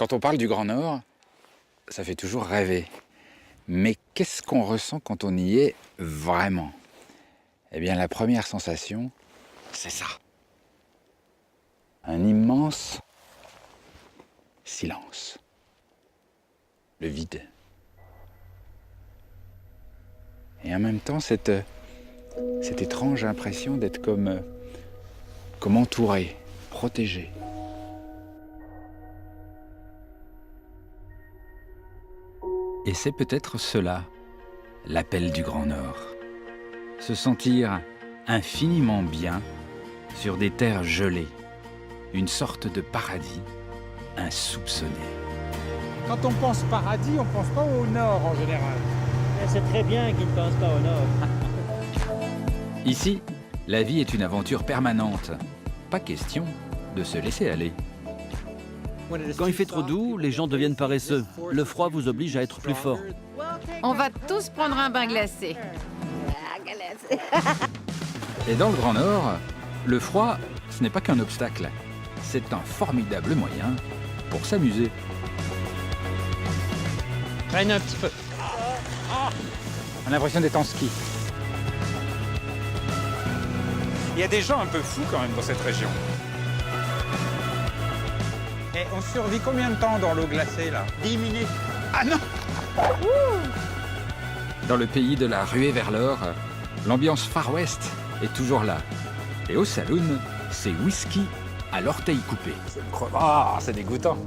Quand on parle du Grand Nord, ça fait toujours rêver. Mais qu'est-ce qu'on ressent quand on y est vraiment? Eh bien, la première sensation, c'est ça. Un immense silence. Le vide. Et en même temps, cette étrange impression d'être comme entouré, protégé. Et c'est peut-être cela, l'appel du Grand Nord. Se sentir infiniment bien sur des terres gelées, une sorte de paradis insoupçonné. Quand on pense paradis, on pense pas au nord en général. C'est très bien qu'ils ne pensent pas au nord. Ici, la vie est une aventure permanente. Pas question de se laisser aller. Quand il fait trop doux, les gens deviennent paresseux. Le froid vous oblige à être plus fort. On va tous prendre un bain glacé. Et dans le Grand Nord, le froid, ce n'est pas qu'un obstacle. C'est un formidable moyen pour s'amuser. Traîne un petit peu. On a l'impression d'être en ski. Il y a des gens un peu fous quand même dans cette région. Et on survit combien de temps dans l'eau glacée là? 10 minutes. Ah non! Dans le pays de la ruée vers l'or, l'ambiance Far West est toujours là. Et au saloon, c'est whisky à l'orteil coupé. Ah, c'est dégoûtant.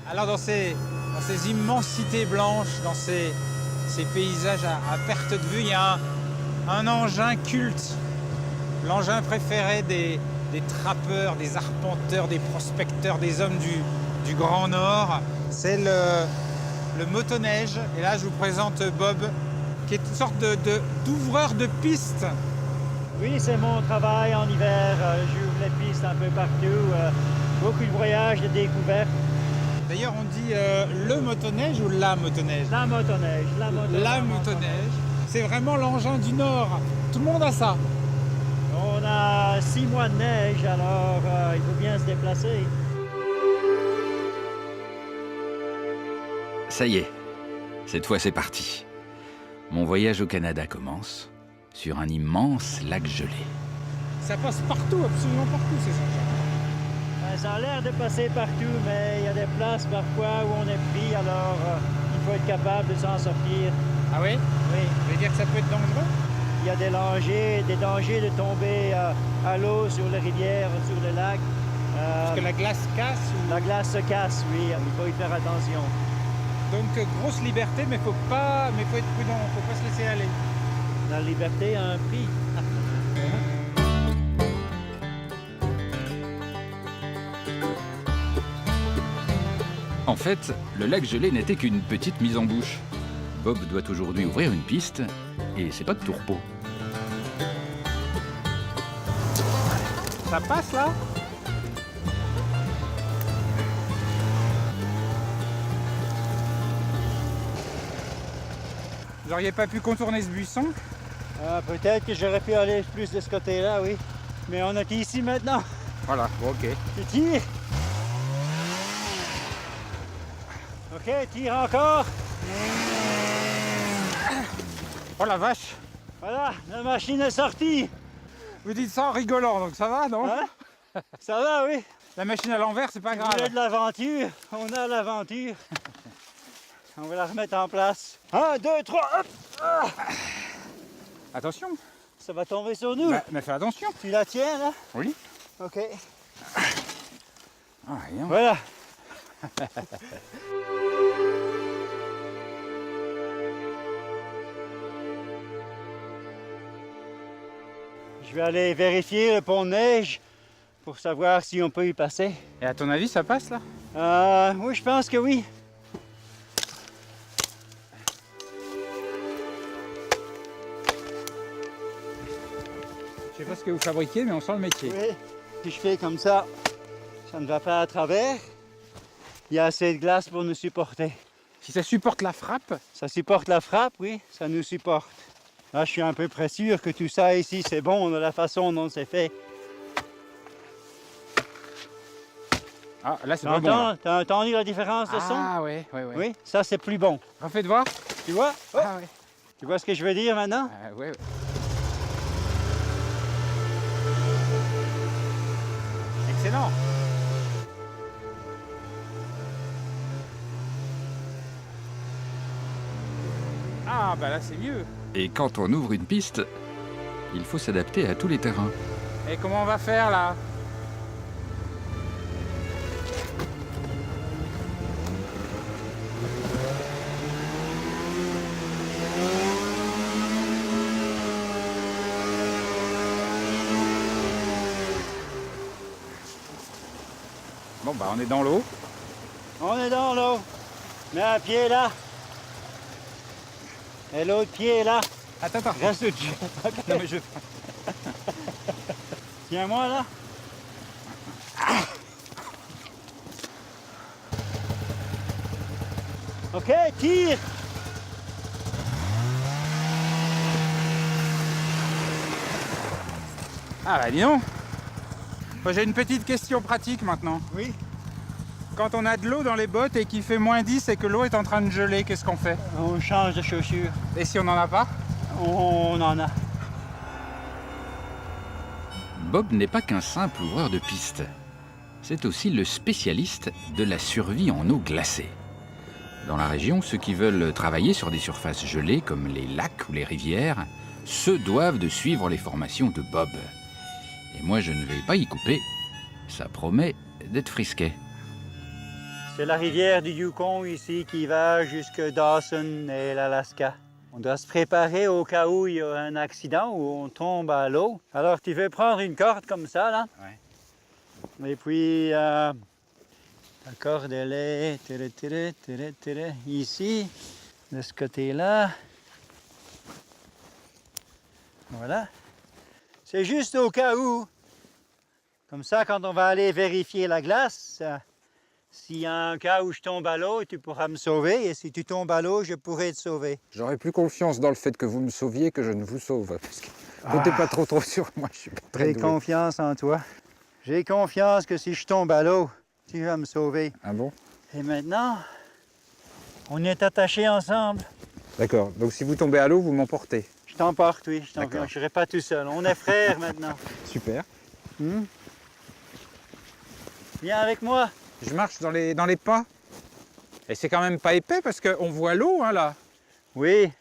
Alors dans ces immensités blanches, dans ces paysages à perte de vue, il y a un engin culte, l'engin préféré des trappeurs, des arpenteurs, des prospecteurs, des hommes du Grand Nord. C'est le motoneige. Et là, je vous présente Bob, qui est une sorte d'ouvreur de pistes. Oui, c'est mon travail en hiver. J'ouvre les pistes un peu partout. Beaucoup de voyages, de découvertes. D'ailleurs, on dit le motoneige ou la motoneige? La motoneige. La motoneige. C'est vraiment l'engin du Nord. Tout le monde a ça. On a 6 mois de neige, alors il faut bien se déplacer. Ça y est, cette fois c'est parti. Mon voyage au Canada commence sur un immense lac gelé. Ça passe partout, absolument partout, ces engins. Ça a l'air de passer partout, mais il y a des places parfois où on est pris, alors il faut être capable de s'en sortir. Ah oui? Oui. Vous voulez dire que ça peut être dangereux? Il y a des dangers de tomber à l'eau sur les rivières, sur le lac. Parce que la glace casse ou... La glace se casse, oui, il faut y faire attention. Donc grosse liberté, mais faut être prudent, faut pas se laisser aller. La liberté a un prix. En fait, le lac gelé n'était qu'une petite mise en bouche. Bob doit aujourd'hui ouvrir une piste, et c'est pas de tourpeau. Ça passe là? Vous auriez pas pu contourner ce buisson? Peut-être que j'aurais pu aller plus de ce côté-là, oui. Mais on est ici maintenant. Voilà, bon, ok. Tu tires. Ok, tire encore. Oh la vache! Voilà, la machine est sortie. Vous dites ça en rigolant, donc ça va, non? Hein? Ça va, oui. La machine à l'envers, c'est pas Vous voulez grave. de l'aventure? On a l'aventure. On va la remettre en place. 1, 2, 3, hop! Ah! Attention! Ça va tomber sur nous. Mais fais attention! Tu la tiens, là? Oui. Ok. Ah, rien. Voilà. Je vais aller vérifier le pont de neige pour savoir si on peut y passer. Et à ton avis, ça passe là? Oui, je pense que oui. sais pas ce que vous fabriquez, mais on sent le métier. Oui, si je fais comme ça, ça ne va pas à travers. Il y a assez de glace pour nous supporter. Si ça supporte la frappe, Ça supporte la frappe, oui, ça nous supporte. Là, je suis à peu près sûr que tout ça ici, c'est bon de la façon dont c'est fait. ah là c'est pas bon. Là. T'as entendu la différence de son? Ah ouais. Oui, ça c'est plus bon. Refaites voir. Tu vois? Oh, Ah ouais. tu vois ce que je veux dire maintenant? Ouais. Excellent. Ah bah là c'est mieux. Et quand on ouvre une piste, il faut s'adapter à tous les terrains. Et comment on va faire là? Bon bah on est dans l'eau. On est dans l'eau. Mets un pied là. Et l'autre pied là. Attends. Reste dessus. Non mais je... Tiens-moi là. Ok, tire. Ah bah dis donc. Moi, j'ai une petite question pratique maintenant. Oui. Quand on a de l'eau dans les bottes et qu'il fait moins 10 et que l'eau est en train de geler, qu'est-ce qu'on fait? On change de chaussures. Et si on n'en a pas? On en a. Bob n'est pas qu'un simple ouvreur de piste. C'est aussi le spécialiste de la survie en eau glacée. Dans la région, ceux qui veulent travailler sur des surfaces gelées comme les lacs ou les rivières, se doivent de suivre les formations de Bob. Et moi, je ne vais pas y couper. Ça promet d'être frisquet. C'est la rivière du Yukon ici qui va jusque Dawson et l'Alaska. On doit se préparer au cas où il y a un accident où on tombe à l'eau. Alors tu veux prendre une corde comme ça là. Ouais. Et puis la corde elle est ici, de ce côté-là. Voilà. C'est juste au cas où. Comme ça, quand on va aller vérifier la glace, s'il y a un cas où je tombe à l'eau, tu pourras me sauver. Et si tu tombes à l'eau, je pourrai te sauver. J'aurais plus confiance dans le fait que vous me sauviez que je ne vous sauve. Parce que comptez pas trop sur moi, je suis pas très J'ai doué. confiance en toi. J'ai confiance que si je tombe à l'eau, tu vas me sauver. Ah bon? Et maintenant, on est attachés ensemble. D'accord. Donc si vous tombez à l'eau, vous m'emportez. Je t'emporte, oui. Je D'accord. ne serai pas tout seul. On est frères maintenant. Super. Viens avec moi. Je marche dans les pas. Et c'est quand même pas épais parce qu'on voit l'eau hein, là. Oui.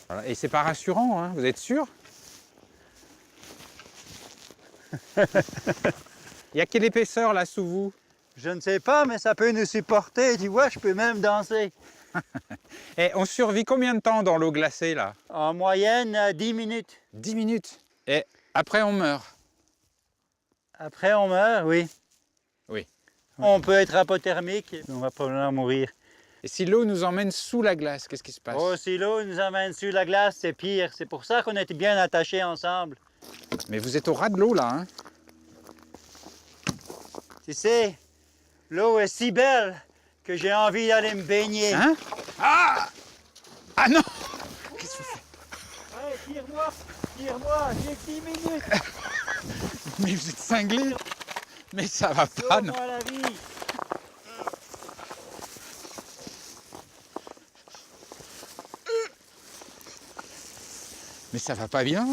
Voilà. Et c'est pas rassurant, hein. Vous êtes sûr? Il y a quelle épaisseur là sous vous? Je ne sais pas, mais ça peut nous supporter. Tu vois, je peux même danser. Et on survit combien de temps dans l'eau glacée là? En moyenne, 10 minutes. 10 minutes. Et après on meurt. Après, on meurt, oui. Oui. On peut être hypothermique, on va probablement mourir. Et si l'eau nous emmène sous la glace, qu'est-ce qui se passe? Oh, si l'eau nous amène sur la glace, c'est pire. C'est pour ça qu'on est bien attachés ensemble. Mais vous êtes au ras de l'eau là, hein? Tu sais, l'eau est si belle que j'ai envie d'aller me baigner. Hein? Ah! Ah non! Qu'est-ce que vous faites? Hey, tire-moi, j'ai 10 minutes. Mais vous êtes cinglés! Mais ça va pas, non? Sauve-moi la vie. Mais ça va pas bien!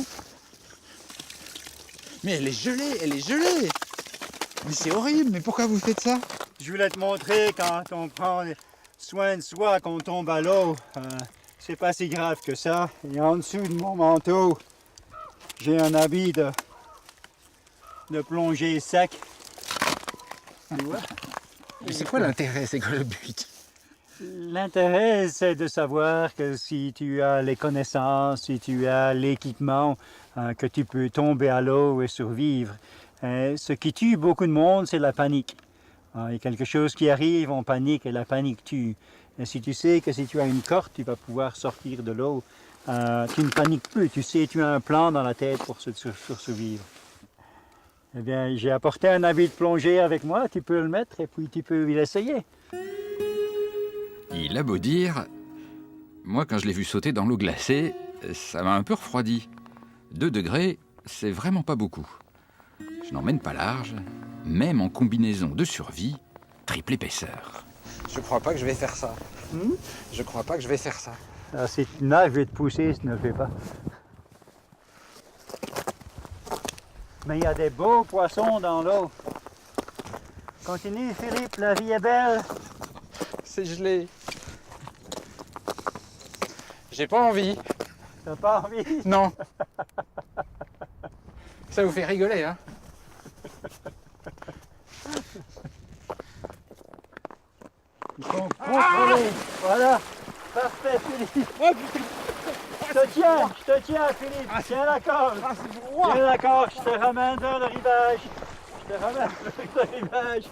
Mais elle est gelée, elle est gelée! Mais c'est horrible, mais pourquoi vous faites ça? Je voulais te montrer quand on prend soin de soi, qu'on tombe à l'eau. C'est pas si grave que ça. Et en dessous de mon manteau, j'ai un habit de plongée sec. Tu vois? Mais c'est quoi l'intérêt? C'est quoi le but? L'intérêt, c'est de savoir que si tu as les connaissances, si tu as l'équipement, que tu peux tomber à l'eau et survivre. Ce qui tue beaucoup de monde, c'est la panique. Il y a quelque chose qui arrive, on panique et la panique tue. Et si tu sais que si tu as une corde, tu vas pouvoir sortir de l'eau, tu ne paniques plus, tu sais, tu as un plan dans la tête pour survivre. Eh bien, j'ai apporté un habit de plongée avec moi, tu peux le mettre et puis tu peux l'essayer. Il a beau dire, moi quand je l'ai vu sauter dans l'eau glacée, ça m'a un peu refroidi. 2 degrés, c'est vraiment pas beaucoup. Je n'emmène pas large, même en combinaison de survie, triple épaisseur. Je crois pas que je vais faire ça. Je crois pas que je vais faire ça. Alors, si tu nages, je vais te pousser si tu ne le fais pas. Mais il y a des beaux poissons dans l'eau. Continue, Philippe, la vie est belle. C'est gelé. J'ai pas envie. T'as pas envie? Non. Ça vous fait rigoler, hein? Il faut contrôler. Voilà. Parfait, Philippe. Je te tiens, Philippe. Tiens la corde. Tiens la corde, je te ramène vers le rivage. Je te ramène vers le rivage.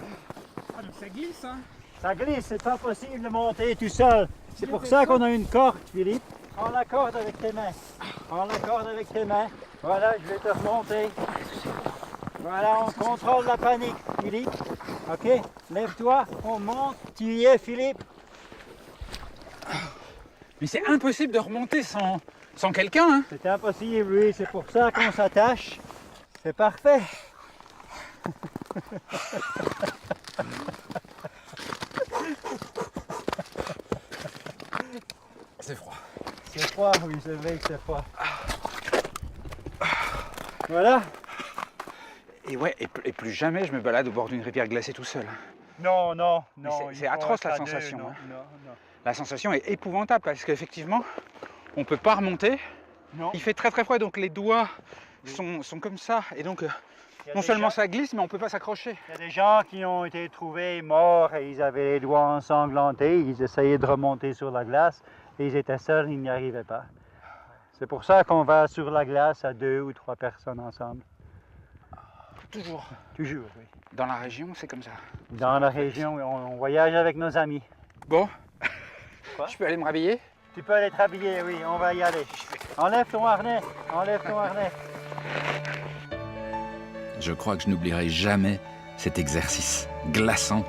Ah, donc ça glisse, hein? Ça glisse, c'est pas possible de monter tout seul. C'est pour ça qu'on a une corde, Philippe. Prends la corde avec tes mains. Prends la corde avec tes mains. Voilà, je vais te remonter. Voilà, on contrôle la panique, Philippe. Ok, lève-toi, on monte. Tu y es, Philippe. Mais c'est impossible de remonter sans quelqu'un, hein? C'est impossible, oui, c'est pour ça qu'on s'attache. C'est parfait. C'est froid. C'est froid, oui, c'est vrai que c'est froid. Voilà. Et ouais, et plus jamais je me balade au bord d'une rivière glacée tout seul. Non, non, Mais non. c'est atroce la sensation, Non, hein. non, non. La sensation est épouvantable parce qu'effectivement, on peut pas remonter. Non. Il fait très très froid, donc les doigts sont comme ça. Et donc, Il y a non des seulement gens- ça glisse, mais on peut pas s'accrocher. Il y a des gens qui ont été trouvés morts et ils avaient les doigts ensanglantés. Ils essayaient de remonter sur la glace et ils étaient seuls, ils n'y arrivaient pas. C'est pour ça qu'on va sur la glace à 2 ou 3 personnes ensemble. Toujours. Toujours, oui. Dans la région, c'est comme ça. Dans la région, on voyage avec nos amis. Bon, Quoi? je peux aller me rhabiller? Tu peux aller te rhabiller, oui, on va y aller. Enlève ton harnais, enlève ton harnais. Je crois que je n'oublierai jamais cet exercice glaçant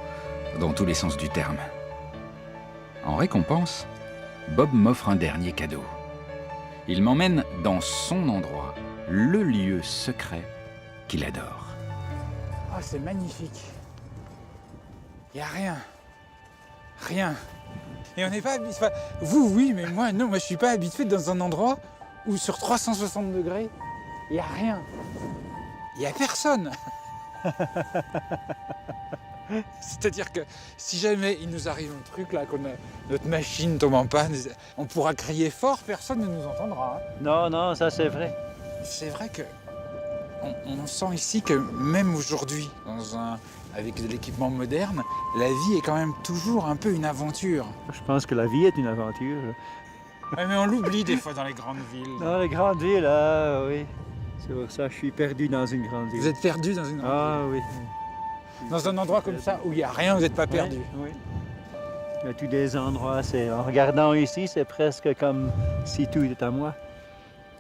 dans tous les sens du terme. En récompense, Bob m'offre un dernier cadeau. Il m'emmène dans son endroit, le lieu secret qu'il adore. Ah, c'est magnifique. Il n'y a rien. Rien. Et on n'est pas habitué. Enfin, vous, oui, mais moi, non. Moi, je suis pas habitué dans un endroit où sur 360 degrés, il n'y a rien. Il n'y a personne. C'est-à-dire que si jamais il nous arrive un truc là, notre machine tombe en panne, on pourra crier fort, personne ne nous entendra, hein. Non, non, ça c'est vrai. C'est vrai que on sent ici que même aujourd'hui, avec de l'équipement moderne, la vie est quand même toujours un peu une aventure. Je pense que la vie est une aventure. Ouais, mais on l'oublie des fois dans les grandes villes. Dans les grandes villes, ah oui. C'est pour ça que je suis perdu dans une grande ville. Vous êtes perdu dans une grande Ah oui. ville. Dans un endroit comme ça où il n'y a rien, vous n'êtes pas perdu. Oui, oui. Il y a tous des endroits, en regardant ici, c'est presque comme si tout était à moi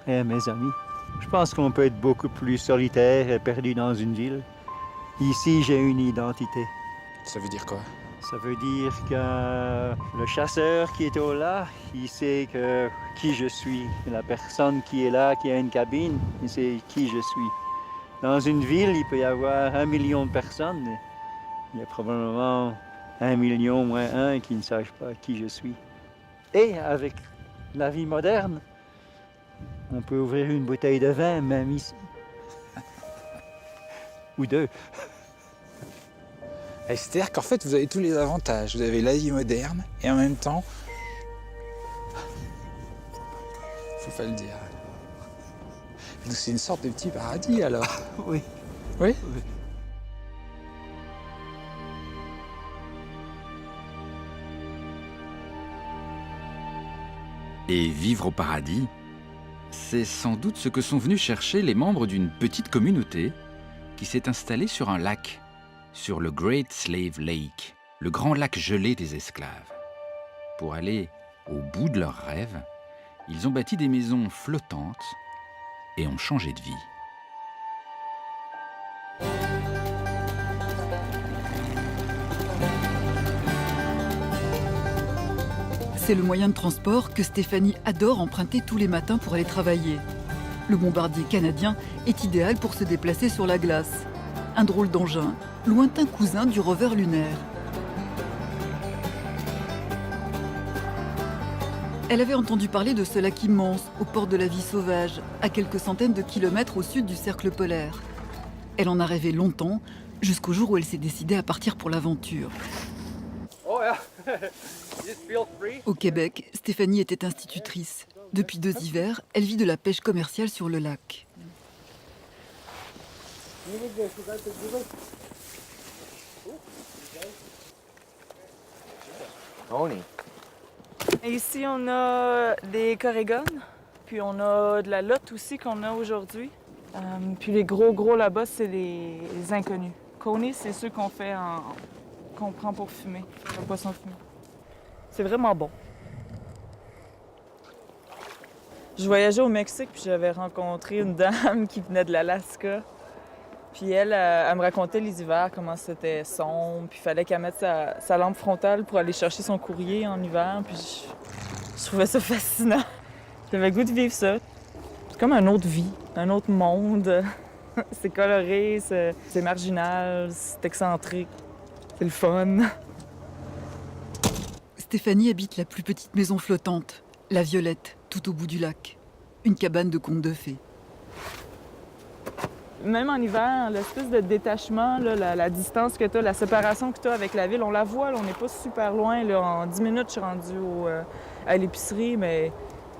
et à mes amis. Je pense qu'on peut être beaucoup plus solitaire et perdu dans une ville. Ici, j'ai une identité. Ça veut dire quoi? Ça veut dire que le chasseur qui est au là, il sait qui je suis. La personne qui est là, qui a une cabine, il sait qui je suis. Dans une ville, il peut y avoir 1 million de personnes. Il y a probablement 1 million moins 1 qui ne sachent pas qui je suis. Et avec la vie moderne, on peut ouvrir une bouteille de vin, même ici. Ou 2. Et c'est-à-dire qu'en fait, vous avez tous les avantages. Vous avez la vie moderne et en même temps... Faut pas le dire. Donc c'est une sorte de petit paradis alors. Oui. Oui? Et vivre au paradis, c'est sans doute ce que sont venus chercher les membres d'une petite communauté qui s'est installée sur un lac, sur le Great Slave Lake, le grand lac gelé des esclaves. Pour aller au bout de leurs rêves, ils ont bâti des maisons flottantes et ont changé de vie. C'est le moyen de transport que Stéphanie adore emprunter tous les matins pour aller travailler. Le bombardier canadien est idéal pour se déplacer sur la glace. Un drôle d'engin, lointain cousin du rover lunaire. Elle avait entendu parler de ce lac immense, au port de la vie sauvage, à quelques centaines de kilomètres au sud du cercle polaire. Elle en a rêvé longtemps, jusqu'au jour où elle s'est décidée à partir pour l'aventure. Au Québec, Stéphanie était institutrice. Depuis 2 hivers, elle vit de la pêche commerciale sur le lac. Et ici, on a des corégones, puis on a de la lotte aussi qu'on a aujourd'hui. Puis les gros là-bas, c'est les inconnus. Coney, c'est ceux qu'on prend pour fumer, le poisson fumé. C'est vraiment bon. Je voyageais au Mexique, puis j'avais rencontré une dame qui venait de l'Alaska. Puis elle me racontait les hivers, comment c'était sombre, puis il fallait qu'elle mette sa lampe frontale pour aller chercher son courrier en hiver. Puis je trouvais ça fascinant. J'avais le goût de vivre ça. C'est comme une autre vie, un autre monde. C'est coloré, c'est marginal, c'est excentrique, c'est le fun. Stéphanie habite la plus petite maison flottante, la Violette, tout au bout du lac. Une cabane de contes de fées. Même en hiver, l'espèce de détachement, là, la distance que tu as, la séparation que tu as avec la ville, on la voit, là, on n'est pas super loin. Là, en 10 minutes, je suis rendue à l'épicerie, mais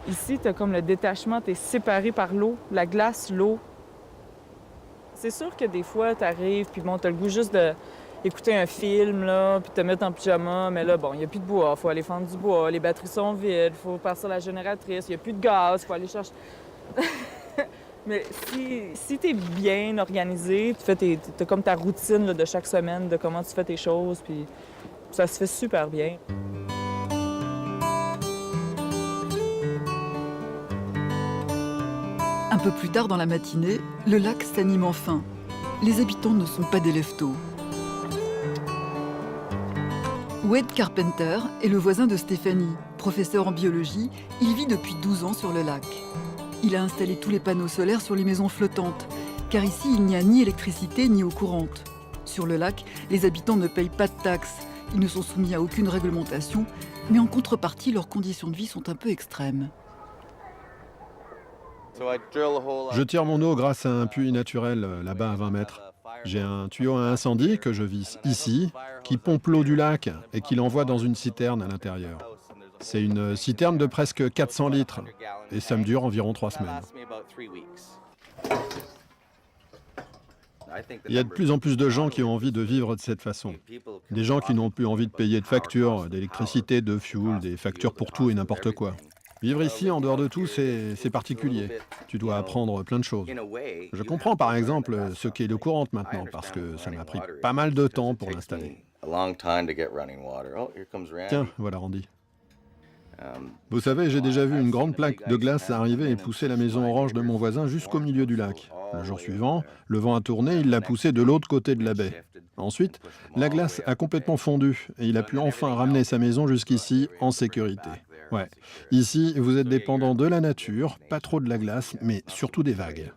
ici, tu as comme le détachement, tu es séparé par l'eau, la glace, l'eau. C'est sûr que des fois, tu arrives, puis bon, tu as le goût juste d'écouter un film, là, puis te mettre en pyjama, mais là, bon, il n'y a plus de bois, il faut aller fendre du bois, les batteries sont vides, il faut partir la génératrice, il n'y a plus de gaz, il faut aller chercher... Mais si tu es bien organisé, tu as comme ta routine là, de chaque semaine, de comment tu fais tes choses, puis ça se fait super bien. Un peu plus tard dans la matinée, le lac s'anime enfin. Les habitants ne sont pas des lève-tôt. Wade Carpenter est le voisin de Stéphanie. Professeur en biologie, il vit depuis 12 ans sur le lac. Il a installé tous les panneaux solaires sur les maisons flottantes, car ici, il n'y a ni électricité ni eau courante. Sur le lac, les habitants ne payent pas de taxes. Ils ne sont soumis à aucune réglementation, mais en contrepartie, leurs conditions de vie sont un peu extrêmes. Je tire mon eau grâce à un puits naturel là-bas à 20 mètres. J'ai un tuyau à incendie que je visse ici, qui pompe l'eau du lac et qui l'envoie dans une citerne à l'intérieur. C'est une citerne de presque 400 litres et ça me dure environ 3 semaines. Il y a de plus en plus de gens qui ont envie de vivre de cette façon. Des gens qui n'ont plus envie de payer de factures, d'électricité, de fuel, des factures pour tout et n'importe quoi. Vivre ici, en dehors de tout, c'est particulier. Tu dois apprendre plein de choses. Je comprends par exemple ce qu'est l'eau courante maintenant, parce que ça m'a pris pas mal de temps pour l'installer. Tiens, voilà Randy. Vous savez, j'ai déjà vu une grande plaque de glace arriver et pousser la maison orange de mon voisin jusqu'au milieu du lac. Le jour suivant, le vent a tourné, il l'a poussé de l'autre côté de la baie. Ensuite, la glace a complètement fondu et il a pu enfin ramener sa maison jusqu'ici en sécurité. Ouais, ici, vous êtes dépendant de la nature, pas trop de la glace, mais surtout des vagues.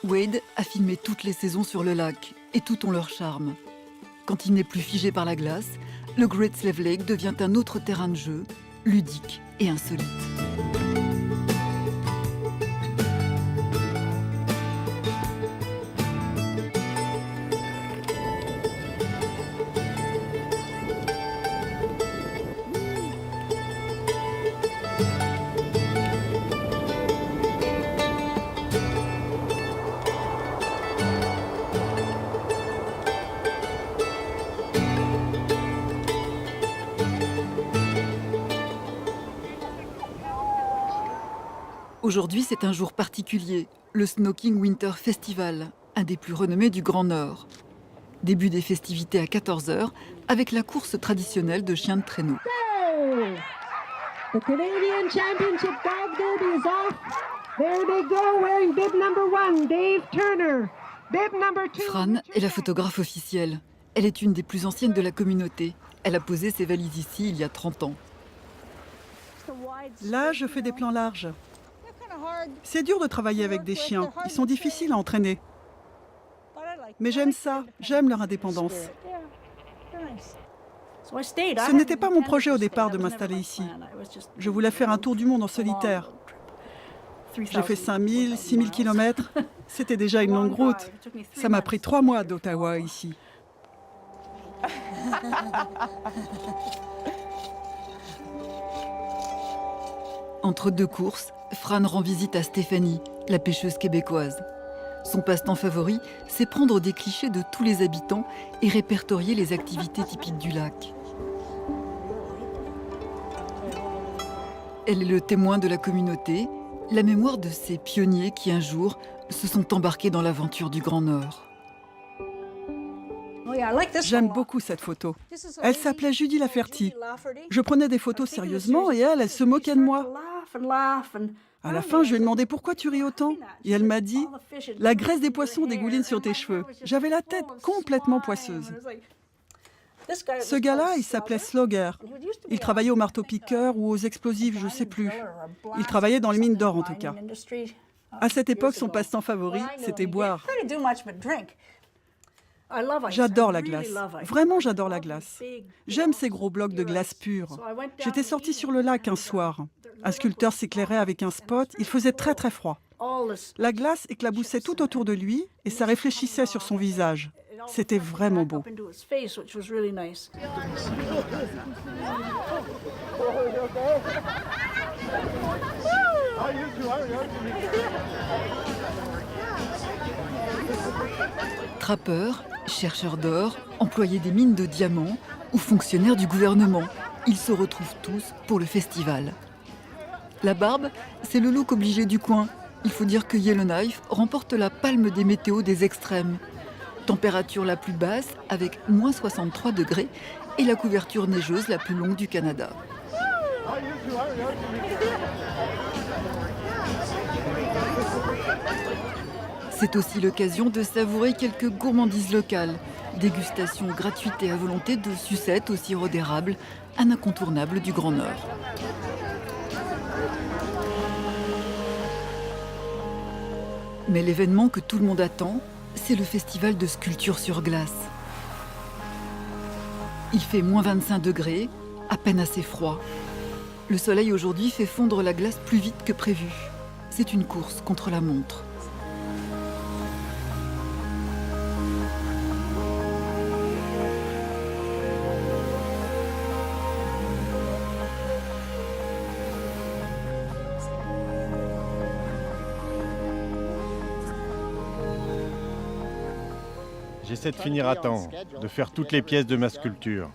Wade a filmé toutes les saisons sur le lac, et toutes ont leur charme. Quand il n'est plus figé par la glace, le Great Slave Lake devient un autre terrain de jeu, ludique et insolite. Aujourd'hui, c'est un jour particulier, le Snow King Winter Festival, un des plus renommés du Grand Nord. Début des festivités à 14 h avec la course traditionnelle de chiens de traîneau. The Canadian Championship Dog Derby is off. There they go, wearing bib number 1, Dave Turner. Bib number 2. Fran est la photographe officielle. Elle est une des plus anciennes de la communauté. Elle a posé ses valises ici il y a 30 ans. Là, je fais des plans larges. C'est dur de travailler avec des chiens. Ils sont difficiles à entraîner. Mais j'aime ça. J'aime leur indépendance. Ce n'était pas mon projet au départ de m'installer ici. Je voulais faire un tour du monde en solitaire. J'ai fait 5000, 6000 km. C'était déjà une longue route. Ça m'a pris 3 mois d'Ottawa à ici. Entre deux courses, Fran rend visite à Stéphanie, la pêcheuse québécoise. Son passe-temps favori, c'est prendre des clichés de tous les habitants et répertorier les activités typiques du lac. Elle est le témoin de la communauté, la mémoire de ces pionniers qui un jour se sont embarqués dans l'aventure du Grand Nord. J'aime beaucoup cette photo. Elle s'appelait Judy Lafferty. Je prenais des photos sérieusement et elle se moquait de moi. À la fin, je lui ai demandé pourquoi tu ris autant. Et elle m'a dit, la graisse des poissons dégouline sur tes cheveux. J'avais la tête complètement poisseuse. Ce gars-là, il s'appelait Slogger. Il travaillait au marteau-piqueur ou aux explosifs, je ne sais plus. Il travaillait dans les mines d'or en tout cas. À cette époque, son passe-temps favori, c'était boire. J'adore la glace. Vraiment, j'adore la glace. J'aime ces gros blocs de glace pure. J'étais sortie sur le lac un soir. Un sculpteur s'éclairait avec un spot. Il faisait très très froid. La glace éclaboussait tout autour de lui et ça réfléchissait sur son visage. C'était vraiment beau. Trappeurs, chercheurs d'or, employés des mines de diamants ou fonctionnaires du gouvernement, ils se retrouvent tous pour le festival. La barbe, c'est le look obligé du coin. Il faut dire que Yellowknife remporte la palme des météos des extrêmes. Température la plus basse avec moins 63 degrés et la couverture neigeuse la plus longue du Canada. C'est aussi l'occasion de savourer quelques gourmandises locales. Dégustation gratuite et à volonté de sucettes au sirop d'érable, un incontournable du Grand Nord. Mais l'événement que tout le monde attend, c'est le festival de sculpture sur glace. Il fait moins 25 degrés, à peine assez froid. Le soleil aujourd'hui fait fondre la glace plus vite que prévu. C'est une course contre la montre. J'essaie de finir à temps, de faire toutes les pièces de ma sculpture.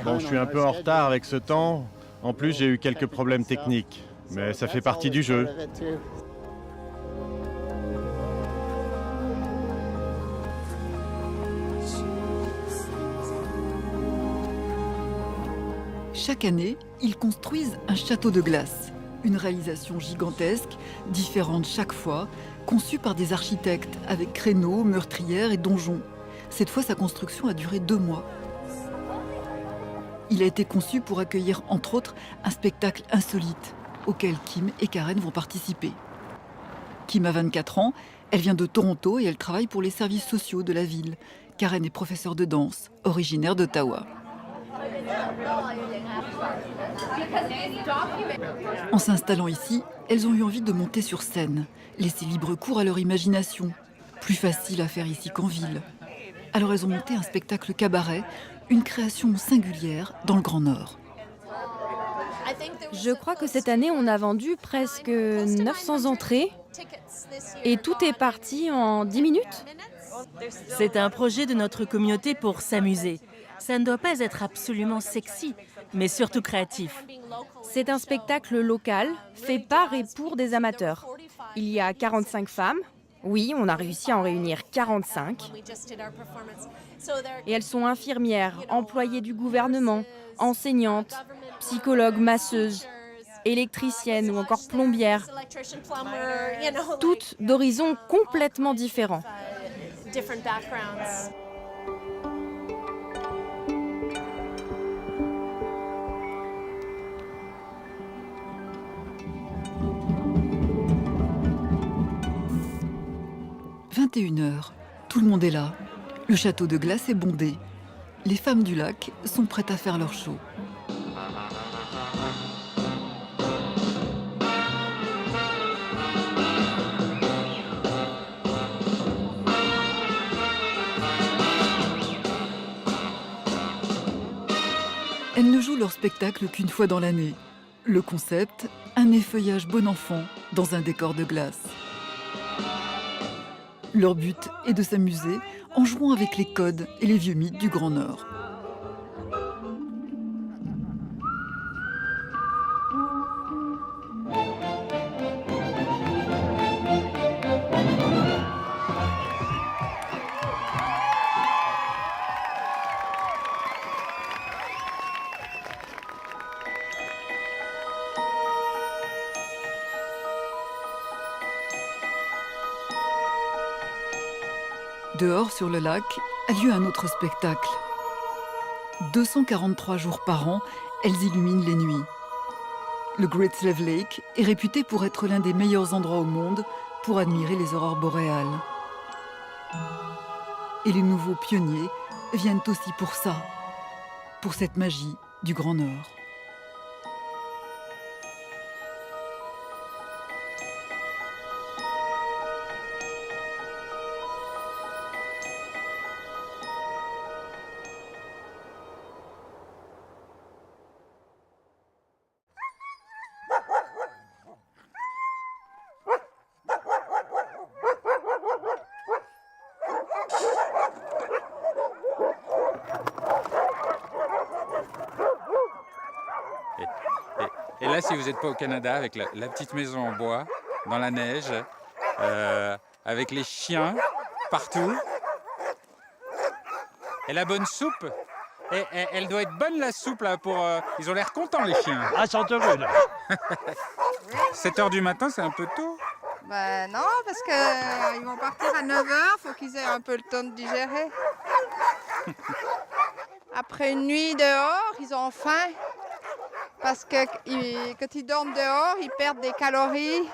Bon, je suis un peu en retard avec ce temps. En plus, j'ai eu quelques problèmes techniques. Mais ça fait partie du jeu. Chaque année, ils construisent un château de glace. Une réalisation gigantesque, différente chaque fois, conçue par des architectes avec créneaux, meurtrières et donjons. Cette fois, sa construction a duré 2 mois. Il a été conçu pour accueillir, entre autres, un spectacle insolite, auquel Kim et Karen vont participer. Kim a 24 ans, elle vient de Toronto et elle travaille pour les services sociaux de la ville. Karen est professeure de danse, originaire d'Ottawa. En s'installant ici, elles ont eu envie de monter sur scène, laisser libre cours à leur imagination. Plus facile à faire ici qu'en ville. Alors elles ont monté un spectacle cabaret, une création singulière dans le Grand Nord. Je crois que cette année, on a vendu presque 900 entrées et tout est parti en 10 minutes. C'est un projet de notre communauté pour s'amuser. Ça ne doit pas être absolument sexy, mais surtout créatif. C'est un spectacle local, fait par et pour des amateurs. Il y a 45 femmes, Oui, on a réussi à en réunir 45. Et elles sont infirmières, employées du gouvernement, enseignantes, psychologues, masseuses, électriciennes ou encore plombières. Toutes d'horizons complètement différents. « 21h, tout le monde est là. Le château de glace est bondé. Les femmes du lac sont prêtes à faire leur show. Elles ne jouent leur spectacle qu'une fois dans l'année. Le concept, un effeuillage bon enfant dans un décor de glace. Leur but est de s'amuser en jouant avec les codes et les vieux mythes du Grand Nord. Dehors, sur le lac, a lieu un autre spectacle. 243 jours par an, elles illuminent les nuits. Le Great Slave Lake est réputé pour être l'un des meilleurs endroits au monde pour admirer les aurores boréales. Et les nouveaux pionniers viennent aussi pour ça, pour cette magie du Grand Nord. Et là, si vous n'êtes pas au Canada, avec la petite maison en bois, dans la neige, avec les chiens partout, et la bonne soupe, et elle doit être bonne la soupe là pour... ils ont l'air contents les chiens. Ah, ils sont heureux là. 7h du matin, c'est un peu tôt. Ben non, parce qu'ils vont partir à 9h, faut qu'ils aient un peu le temps de digérer. Après une nuit dehors, ils ont faim. Parce que quand ils dorment dehors, ils perdent des calories.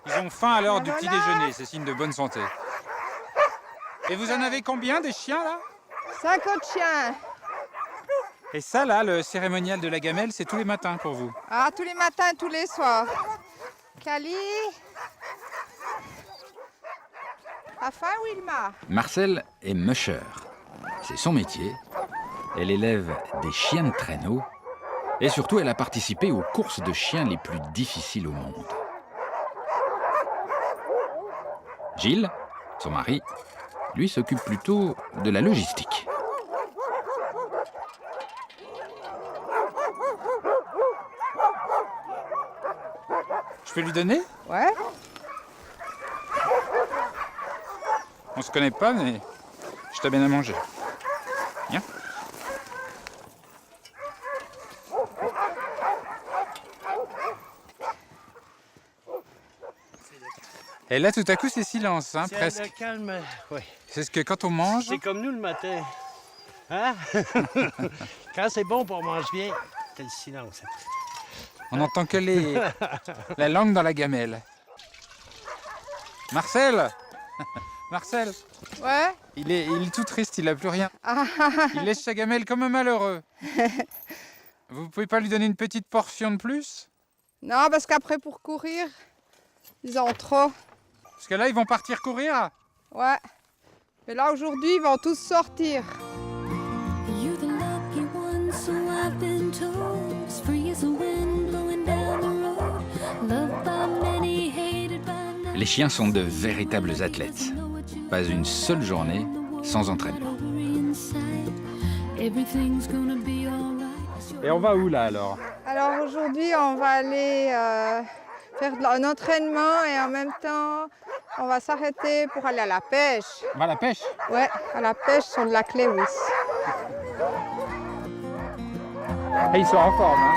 Ils ont faim à l'heure du petit déjeuner, c'est signe de bonne santé. Et vous en avez combien des chiens là? 50 chiens. Et ça là, le cérémonial de la gamelle, c'est tous les matins pour vous? Ah, tous les matins, tous les soirs. Cali. T'as faim, Wilma? Marcel est musher. C'est son métier. Elle élève des chiens de traîneau et surtout elle a participé aux courses de chiens les plus difficiles au monde. Gilles, son mari, lui s'occupe plutôt de la logistique. Je peux lui donner? Ouais. On se connaît pas, mais je t'amène à manger. Viens. Et là, tout à coup, c'est silence, hein, presque. Le calme, oui. C'est ce que quand on mange... C'est comme nous le matin. Hein? Quand c'est bon pour manger bien, c'est le silence. On n'entend que la langue dans la gamelle. Marcel! Marcel! Ouais? Il est tout triste, il n'a plus rien. Ah. Il laisse sa gamelle comme un malheureux. Vous pouvez pas lui donner une petite portion de plus? Non, parce qu'après, pour courir, ils ont trop. Parce que là, ils vont partir courir? Ouais. Mais là, aujourd'hui, ils vont tous sortir. Les chiens sont de véritables athlètes. Pas une seule journée sans entraînement. Et on va où là alors? Alors aujourd'hui, on va aller faire un entraînement et en même temps, on va s'arrêter pour aller à la pêche. On va à la pêche? Ouais, à la pêche sur le lac Lewis. Et ils sont en forme, hein?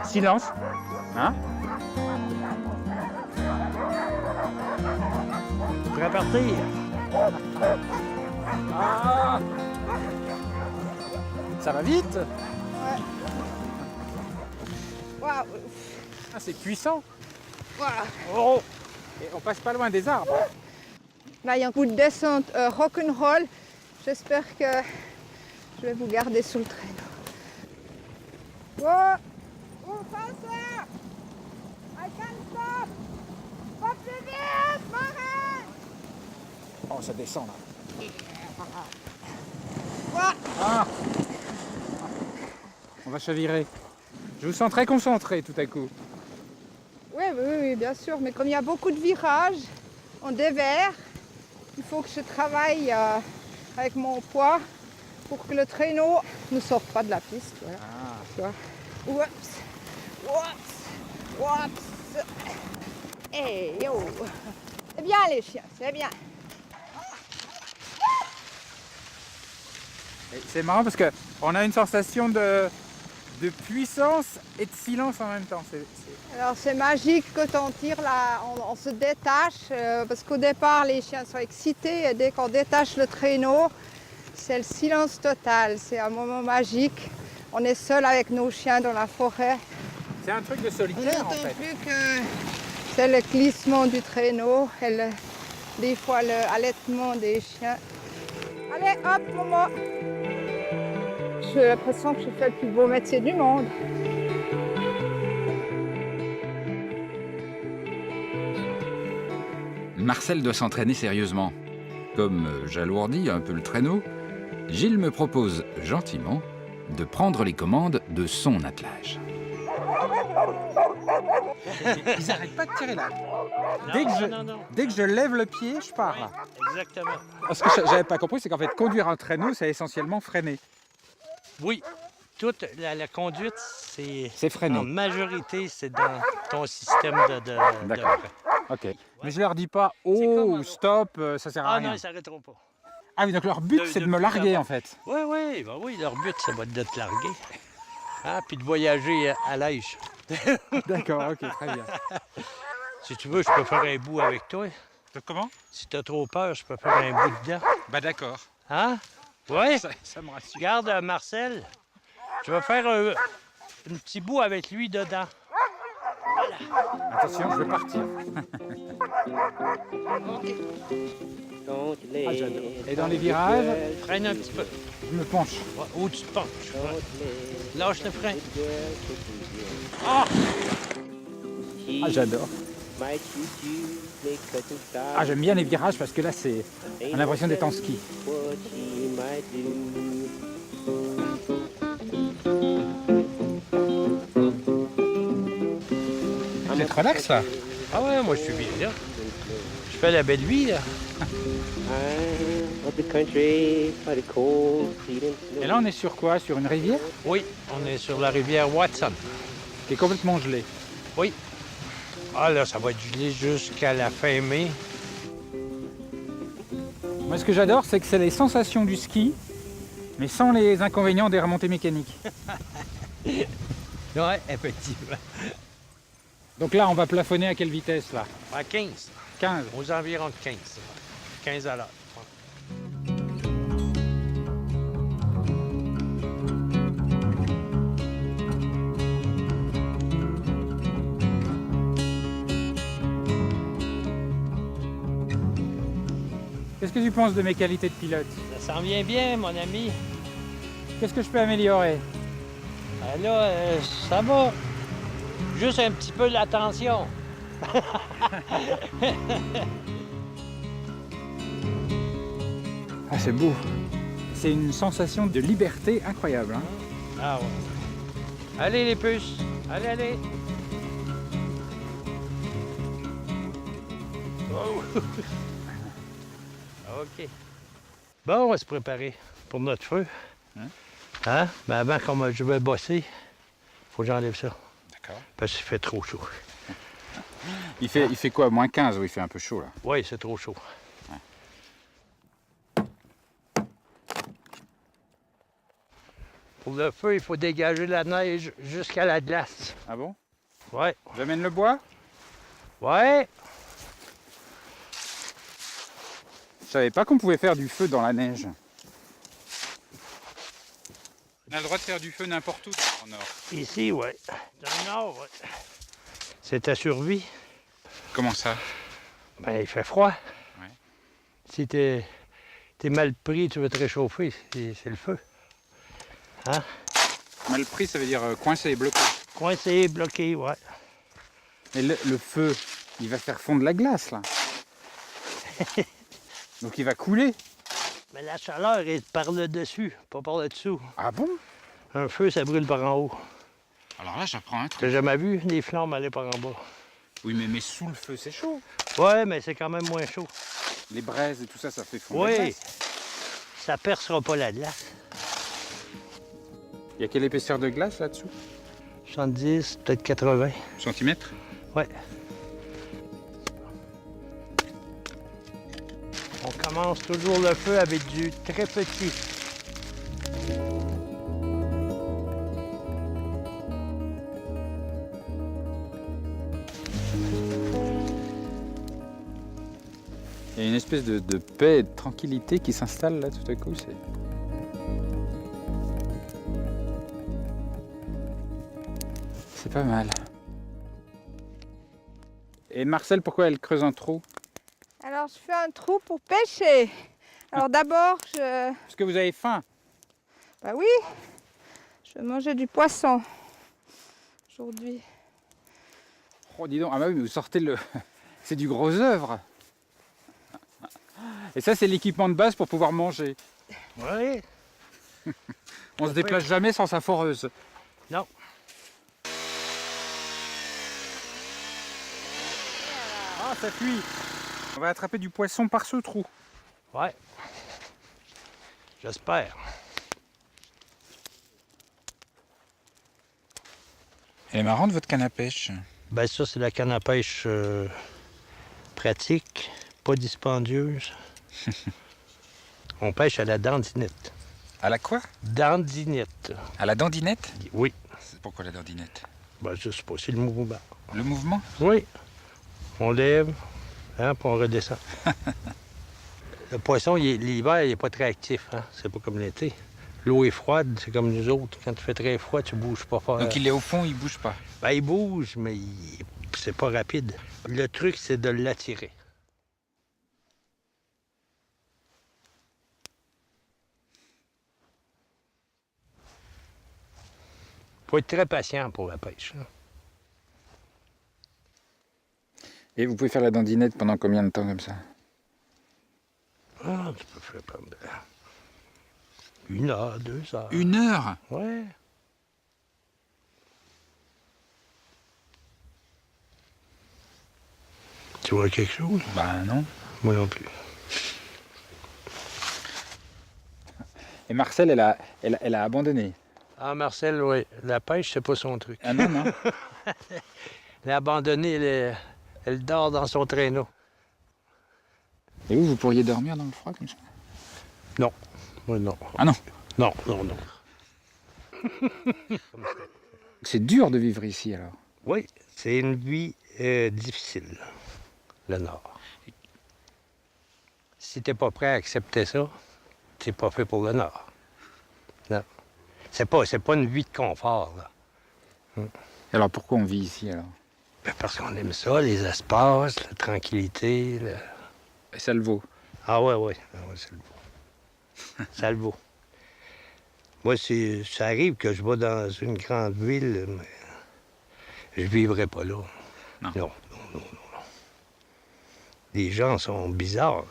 Silence. Hein? Prêt à partir? Ah! Ça va vite? Ouais. Waouh! Ah, c'est puissant. Voilà. Oh! Et on passe pas loin des arbres. Là, il y a un coup de descente rock'n'roll. J'espère que je vais vous garder sous le traîneau. Wow! Oh, faster! I can't stop! Pas plus vite, Marin! Oh, ça descend là. Wow! Ah! On va chavirer. Je vous sens très concentré tout à coup. Oui, bien sûr, mais comme il y a beaucoup de virages, on déverse. Il faut que je travaille avec mon poids pour que le traîneau ne sorte pas de la piste. Voilà. Tu vois. Oups. Hey, yo. C'est bien les chiens, c'est bien. Et c'est marrant parce qu'on a une sensation de puissance et de silence en même temps. Alors c'est magique quand on tire là, on se détache parce qu'au départ les chiens sont excités et dès qu'on détache le traîneau, c'est le silence total. C'est un moment magique. On est seul avec nos chiens dans la forêt. C'est un truc de solitaire en fait. Plus que c'est le glissement du traîneau et des fois le halètement des chiens. Allez, hop, Momo. J'ai l'impression que je fais le plus beau métier du monde. Marcel doit s'entraîner sérieusement. Comme j'alourdis un peu le traîneau, Gilles me propose gentiment de prendre les commandes de son attelage. Ils n'arrêtent pas de tirer là. Dès que je lève le pied, je pars là. Exactement. Ce que j'avais pas compris, c'est qu'en fait, conduire un traîneau, c'est essentiellement freiner. Oui. Toute la conduite, c'est freiner. En majorité, c'est dans ton système de D'accord. OK. Mais je leur dis pas « Oh » ou « Stop », ça sert à rien. Ah non, ils s'arrêteront pas. Ah oui, donc leur but, c'est de me larguer en fait. Oui, leur but, ça va être de te larguer. Ah, puis de voyager à l'âge. D'accord, OK, très bien. Si tu veux, je peux faire un bout avec toi. Comment? Si tu as trop peur, je peux faire un bout dedans. Bah d'accord. Hein? Oui? Ça me rassure. Regarde, Marcel, je vais faire un petit bout avec lui dedans. Voilà. Attention, je vais partir. OK. Ah, j'adore. Et dans les virages, freine un petit peu. Je me penche. Ouais, ou tu te penches. Ouais. Lâche le frein. Ah, j'adore. Ah, j'aime bien les virages parce que là, on a l'impression d'être en ski. Vous êtes relax là? Ah ouais, moi je suis bien là. Je fais la belle vie là. Et là, on est sur quoi? Sur une rivière? Oui, on est sur la rivière Watson. Qui est complètement gelée. Oui. Ah là, ça va être gelé jusqu'à la fin mai. Moi, ce que j'adore, c'est que c'est les sensations du ski, mais sans les inconvénients des remontées mécaniques. Ouais, effectivement. Donc là, on va plafonner à quelle vitesse là? À 15. 15. Aux environs de 15. 15 à l'heure. Qu'est-ce que tu penses de mes qualités de pilote? Ça s'en vient bien, mon ami. Qu'est-ce que je peux améliorer? Ben là, ça va. Juste un petit peu l'attention. Ah, c'est beau. C'est une sensation de liberté incroyable. Hein? Ah ouais. Allez les puces. Allez. Oh. OK. Bon, on va se préparer pour notre feu. Hein? Mais avant, comme je vais bosser, il faut que j'enlève ça. D'accord. Parce qu'il fait trop chaud. Il fait quoi, moins 15 ou il fait un peu chaud là? Oui, c'est trop chaud. Pour le feu, il faut dégager la neige jusqu'à la glace. Ah bon? Ouais. J'amène le bois? Ouais. Je savais pas qu'on pouvait faire du feu dans la neige. On a le droit de faire du feu n'importe où dans le Nord. Ici, ouais. Dans le Nord, ouais. C'est ta survie. Comment ça? Ben, il fait froid. Ouais. Si t'es mal pris, tu veux te réchauffer, c'est le feu. Hein? Mal pris, ça veut dire coincé, bloqué. Coincé, bloqué, ouais. Mais le feu, il va faire fondre la glace, là. Donc il va couler. Mais la chaleur est par le dessus, pas par le dessous. Ah bon? Un feu, ça brûle par en haut. Alors là, j'apprends un truc. T'as jamais vu des flammes aller par en bas? Oui, mais sous le feu, c'est chaud. Ouais, mais c'est quand même moins chaud. Les braises et tout ça, ça fait fondre la Oui. glace. Ça percera pas la glace. Il y a quelle épaisseur de glace là-dessous? 70, peut-être 80. Centimètres? Ouais. On commence toujours le feu avec du très petit. Il y a une espèce de paix et de tranquillité qui s'installe là tout à coup. C'est pas mal. Et Marcel, pourquoi elle creuse un trou? Alors je fais un trou pour pêcher. Alors d'abord je... Parce que vous avez faim? Bah oui, je vais manger du poisson aujourd'hui. Oh dis donc, ah bah oui, mais vous sortez le... C'est du gros œuvre. Et ça c'est l'équipement de base pour pouvoir manger. Oui. On se déplace jamais sans sa foreuse. Non. Ah, ça fuit. On va attraper du poisson par ce trou. Ouais. J'espère. Elle est marrante votre canne à pêche. Ben ça, c'est la canne à pêche pratique, pas dispendieuse. On pêche à la dandinette. À la quoi? Dandinette. À la dandinette? Oui. Pourquoi la dandinette? Ben je sais pas, c'est le mouvement. Le mouvement? Oui. On lève, hein, puis on redescend. Le poisson, l'hiver, il n'est pas très actif. Hein? C'est pas comme l'été. L'eau est froide, c'est comme nous autres. Quand il fait très froid, tu bouges pas fort. Donc il est au fond, il bouge pas? Ben, il bouge, mais c'est pas rapide. Le truc, c'est de l'attirer. Il faut être très patient pour la pêche. Hein? Et vous pouvez faire la dandinette pendant combien de temps comme ça? Ah, tu peux faire pendant 1 heure, 2 heures. 1 heure? Ouais. Tu vois quelque chose? Ben non. Moi non plus. Et Marcel, elle a abandonné? Ah, Marcel, oui. La pêche, c'est pas son truc. Ah non, non. Elle a abandonné, elle dort dans son traîneau. Et vous pourriez dormir dans le froid comme ça? Non. Moi, non. Ah non? Non, non, non. C'est dur de vivre ici alors? Oui, c'est une vie difficile, le Nord. Si t'es pas prêt à accepter ça, t'es pas fait pour le Nord. Non. C'est pas une vie de confort, là. Alors pourquoi on vit ici alors? Ben parce qu'on aime ça, les espaces, la tranquillité. Et ça le vaut? Ah ouais, ouais, ça le vaut. Ça le vaut. Moi, ça arrive que je vais dans une grande ville, mais je vivrai pas là. Non. Non. Les gens sont bizarres.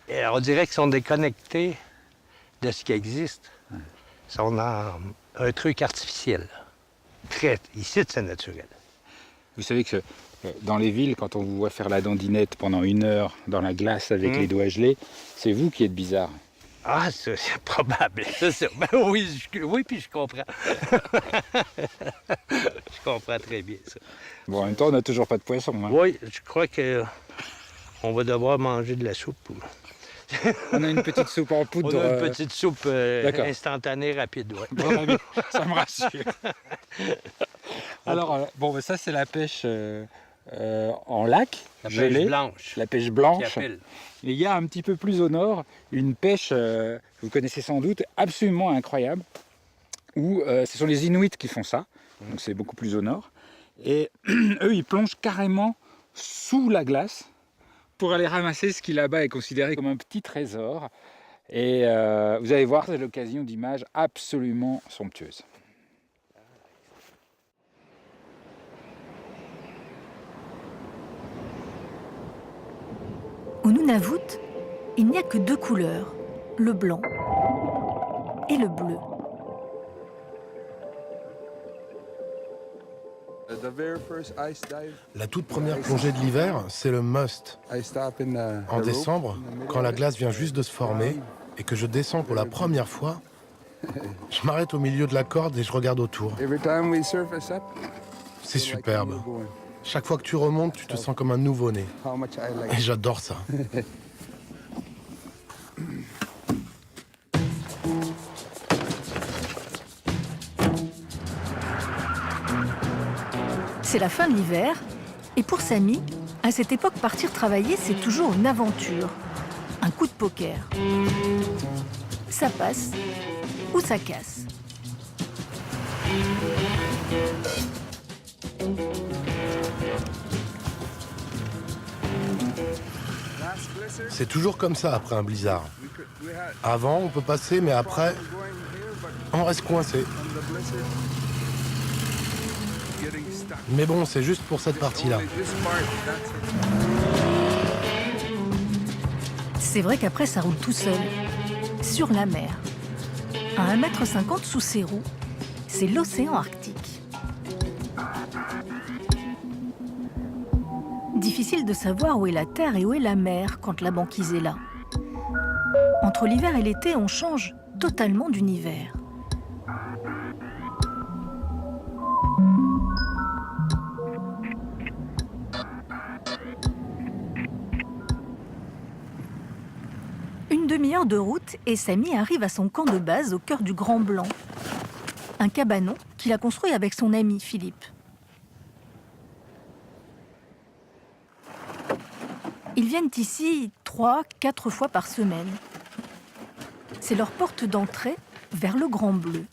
Et on dirait qu'ils sont déconnectés de ce qui existe. Ils sont dans un truc artificiel. Ici, c'est naturel. Vous savez que dans les villes, quand on vous voit faire la dandinette pendant 1 heure dans la glace avec les doigts gelés, c'est vous qui êtes bizarre. Ah, ça, c'est probable. C'est ça. Ben oui, oui, puis je comprends. Je comprends très bien ça. Bon, en même temps, on n'a toujours pas de poisson. Hein. Oui, je crois qu'on va devoir manger de la soupe. On a une petite soupe en poudre. On a une petite soupe instantanée, rapide. Ouais. Bon, ça me rassure. Alors, bon, ça, c'est la pêche en lac, la gelée. Pêche blanche. La pêche blanche. Il y a un petit peu plus au nord une pêche, vous connaissez sans doute, absolument incroyable, où ce sont les Inuits qui font ça, donc c'est beaucoup plus au nord. Et eux, ils plongent carrément sous la glace pour aller ramasser ce qui là-bas est considéré comme un petit trésor. Et vous allez voir, c'est l'occasion d'images absolument somptueuses. Au Nunavut, il n'y a que 2 couleurs, le blanc et le bleu. La toute première plongée de l'hiver, c'est le must. En décembre, quand la glace vient juste de se former et que je descends pour la première fois, je m'arrête au milieu de la corde et je regarde autour. C'est superbe. Chaque fois que tu remontes, tu te sens comme un nouveau-né. Et j'adore ça. C'est la fin de l'hiver, et pour Samy, à cette époque, partir travailler, c'est toujours une aventure. Un coup de poker. Ça passe ou ça casse. C'est toujours comme ça après un blizzard. Avant, on peut passer, mais après, on reste coincé. Mais bon, c'est juste pour cette partie-là. C'est vrai qu'après, ça roule tout seul, sur la mer. À 1,50 m sous ses roues, c'est l'océan Arctique. Difficile de savoir où est la terre et où est la mer quand la banquise est là. Entre l'hiver et l'été, on change totalement d'univers. Une demi-heure de route et Samy arrive à son camp de base au cœur du Grand Blanc. Un cabanon qu'il a construit avec son ami Philippe. Ils viennent ici 3-4 fois par semaine. C'est leur porte d'entrée vers le Grand Bleu.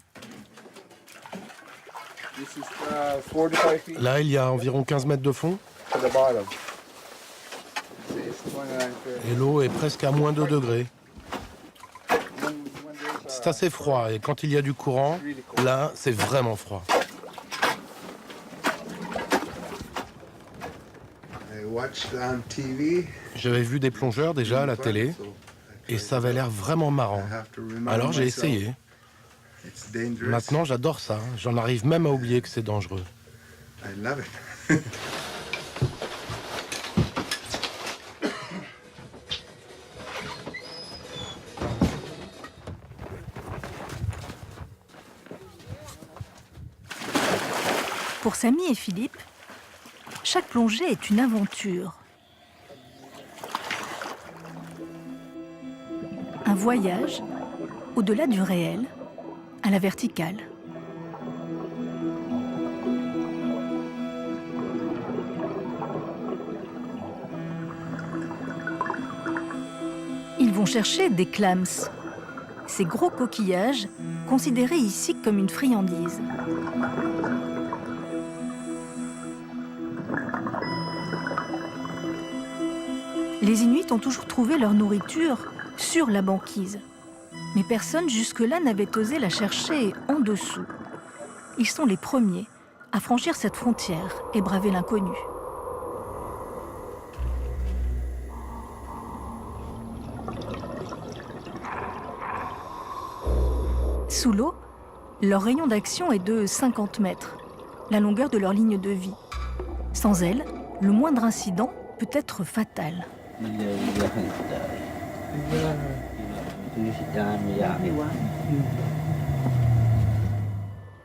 Là, il y a environ 15 mètres de fond. Et l'eau est presque à moins 2 degrés. C'est assez froid et quand il y a du courant, là, c'est vraiment froid. J'avais vu des plongeurs déjà à la télé et ça avait l'air vraiment marrant. Alors j'ai essayé. Maintenant, j'adore ça. J'en arrive même à oublier que c'est dangereux. Pour Samy et Philippe, chaque plongée est une aventure. Un voyage au-delà du réel, à la verticale. Ils vont chercher des clams, ces gros coquillages considérés ici comme une friandise. Les Inuits ont toujours trouvé leur nourriture sur la banquise. Mais personne jusque-là n'avait osé la chercher en dessous. Ils sont les premiers à franchir cette frontière et braver l'inconnu. Sous l'eau, leur rayon d'action est de 50 mètres, la longueur de leur ligne de vie. Sans elle, le moindre incident peut être fatal.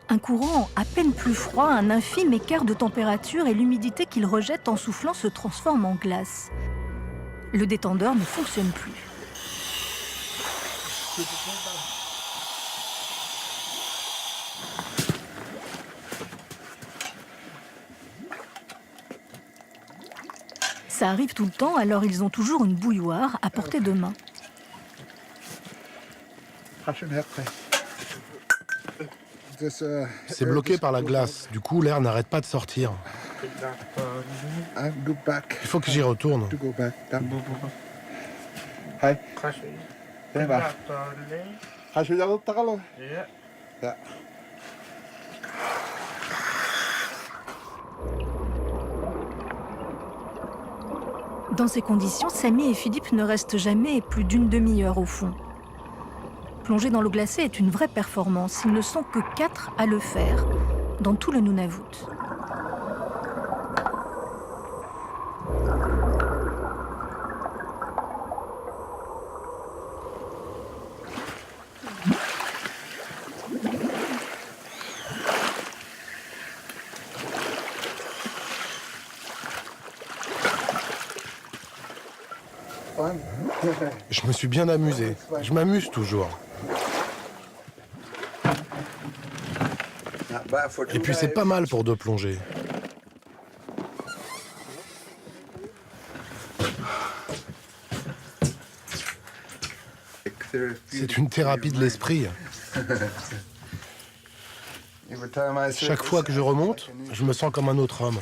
Un courant à peine plus froid, un infime écart de température et l'humidité qu'il rejette en soufflant se transforme en glace. Le détendeur ne fonctionne plus. Ça arrive tout le temps, alors ils ont toujours une bouilloire à portée de main. C'est bloqué par la glace, du coup l'air n'arrête pas de sortir. Il faut que j'y retourne. Dans ces conditions, Samy et Philippe ne restent jamais plus d'une demi-heure au fond. Plonger dans l'eau glacée est une vraie performance. Ils ne sont que 4 à le faire dans tout le Nunavut. Je me suis bien amusé. Je m'amuse toujours. Et puis c'est pas mal pour 2 plongées. C'est une thérapie de l'esprit. Chaque fois que je remonte, je me sens comme un autre homme.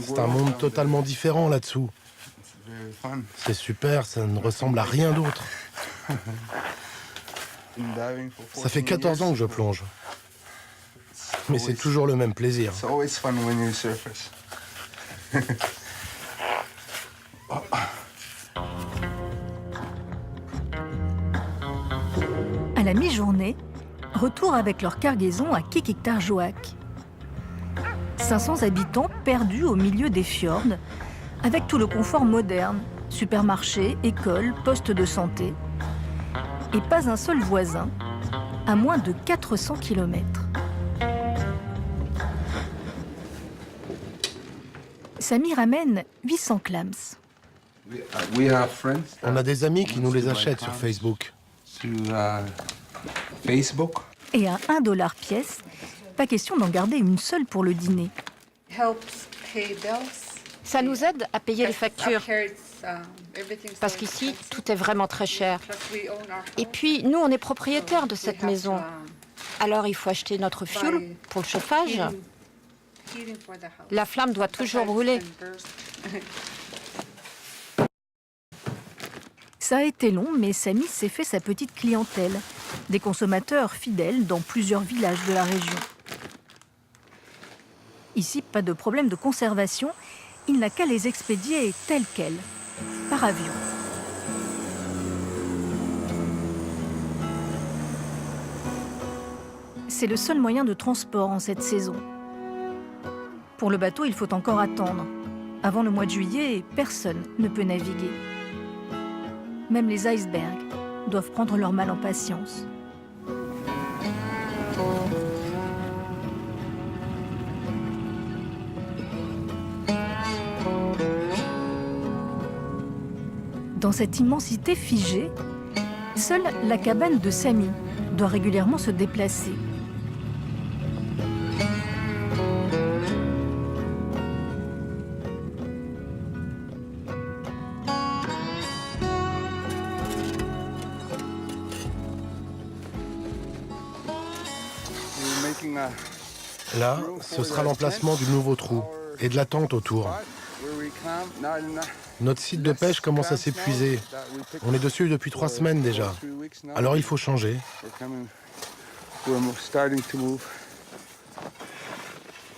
C'est un monde totalement différent là-dessous. C'est super, ça ne ressemble à rien d'autre. Ça fait 14 ans que je plonge. Mais c'est toujours le même plaisir. À la mi-journée, retour avec leur cargaison à Qikiqtarjuaq. 500 habitants perdus au milieu des fjords, avec tout le confort moderne, supermarché, école, poste de santé, et pas un seul voisin, à moins de 400 km. Samy ramène 800 clams. On a des amis qui nous les achètent sur Facebook. Et à $1 pièce, pas question d'en garder une seule pour le dîner. Ça nous aide à payer les factures. Parce qu'ici, tout est vraiment très cher. Et puis, nous, on est propriétaires de cette maison. Alors, il faut acheter notre fioul pour le chauffage. La flamme doit toujours brûler. Ça a été long, mais Samy s'est fait sa petite clientèle. Des consommateurs fidèles dans plusieurs villages de la région. Ici, pas de problème de conservation. Il n'a qu'à les expédier tels quels, par avion. C'est le seul moyen de transport en cette saison. Pour le bateau, il faut encore attendre. Avant le mois de juillet, personne ne peut naviguer. Même les icebergs doivent prendre leur mal en patience. Dans cette immensité figée, seule la cabane de Samy doit régulièrement se déplacer. Là, ce sera l'emplacement du nouveau trou et de la tente autour. Notre site de pêche commence à s'épuiser. On est dessus depuis 3 semaines déjà. Alors il faut changer.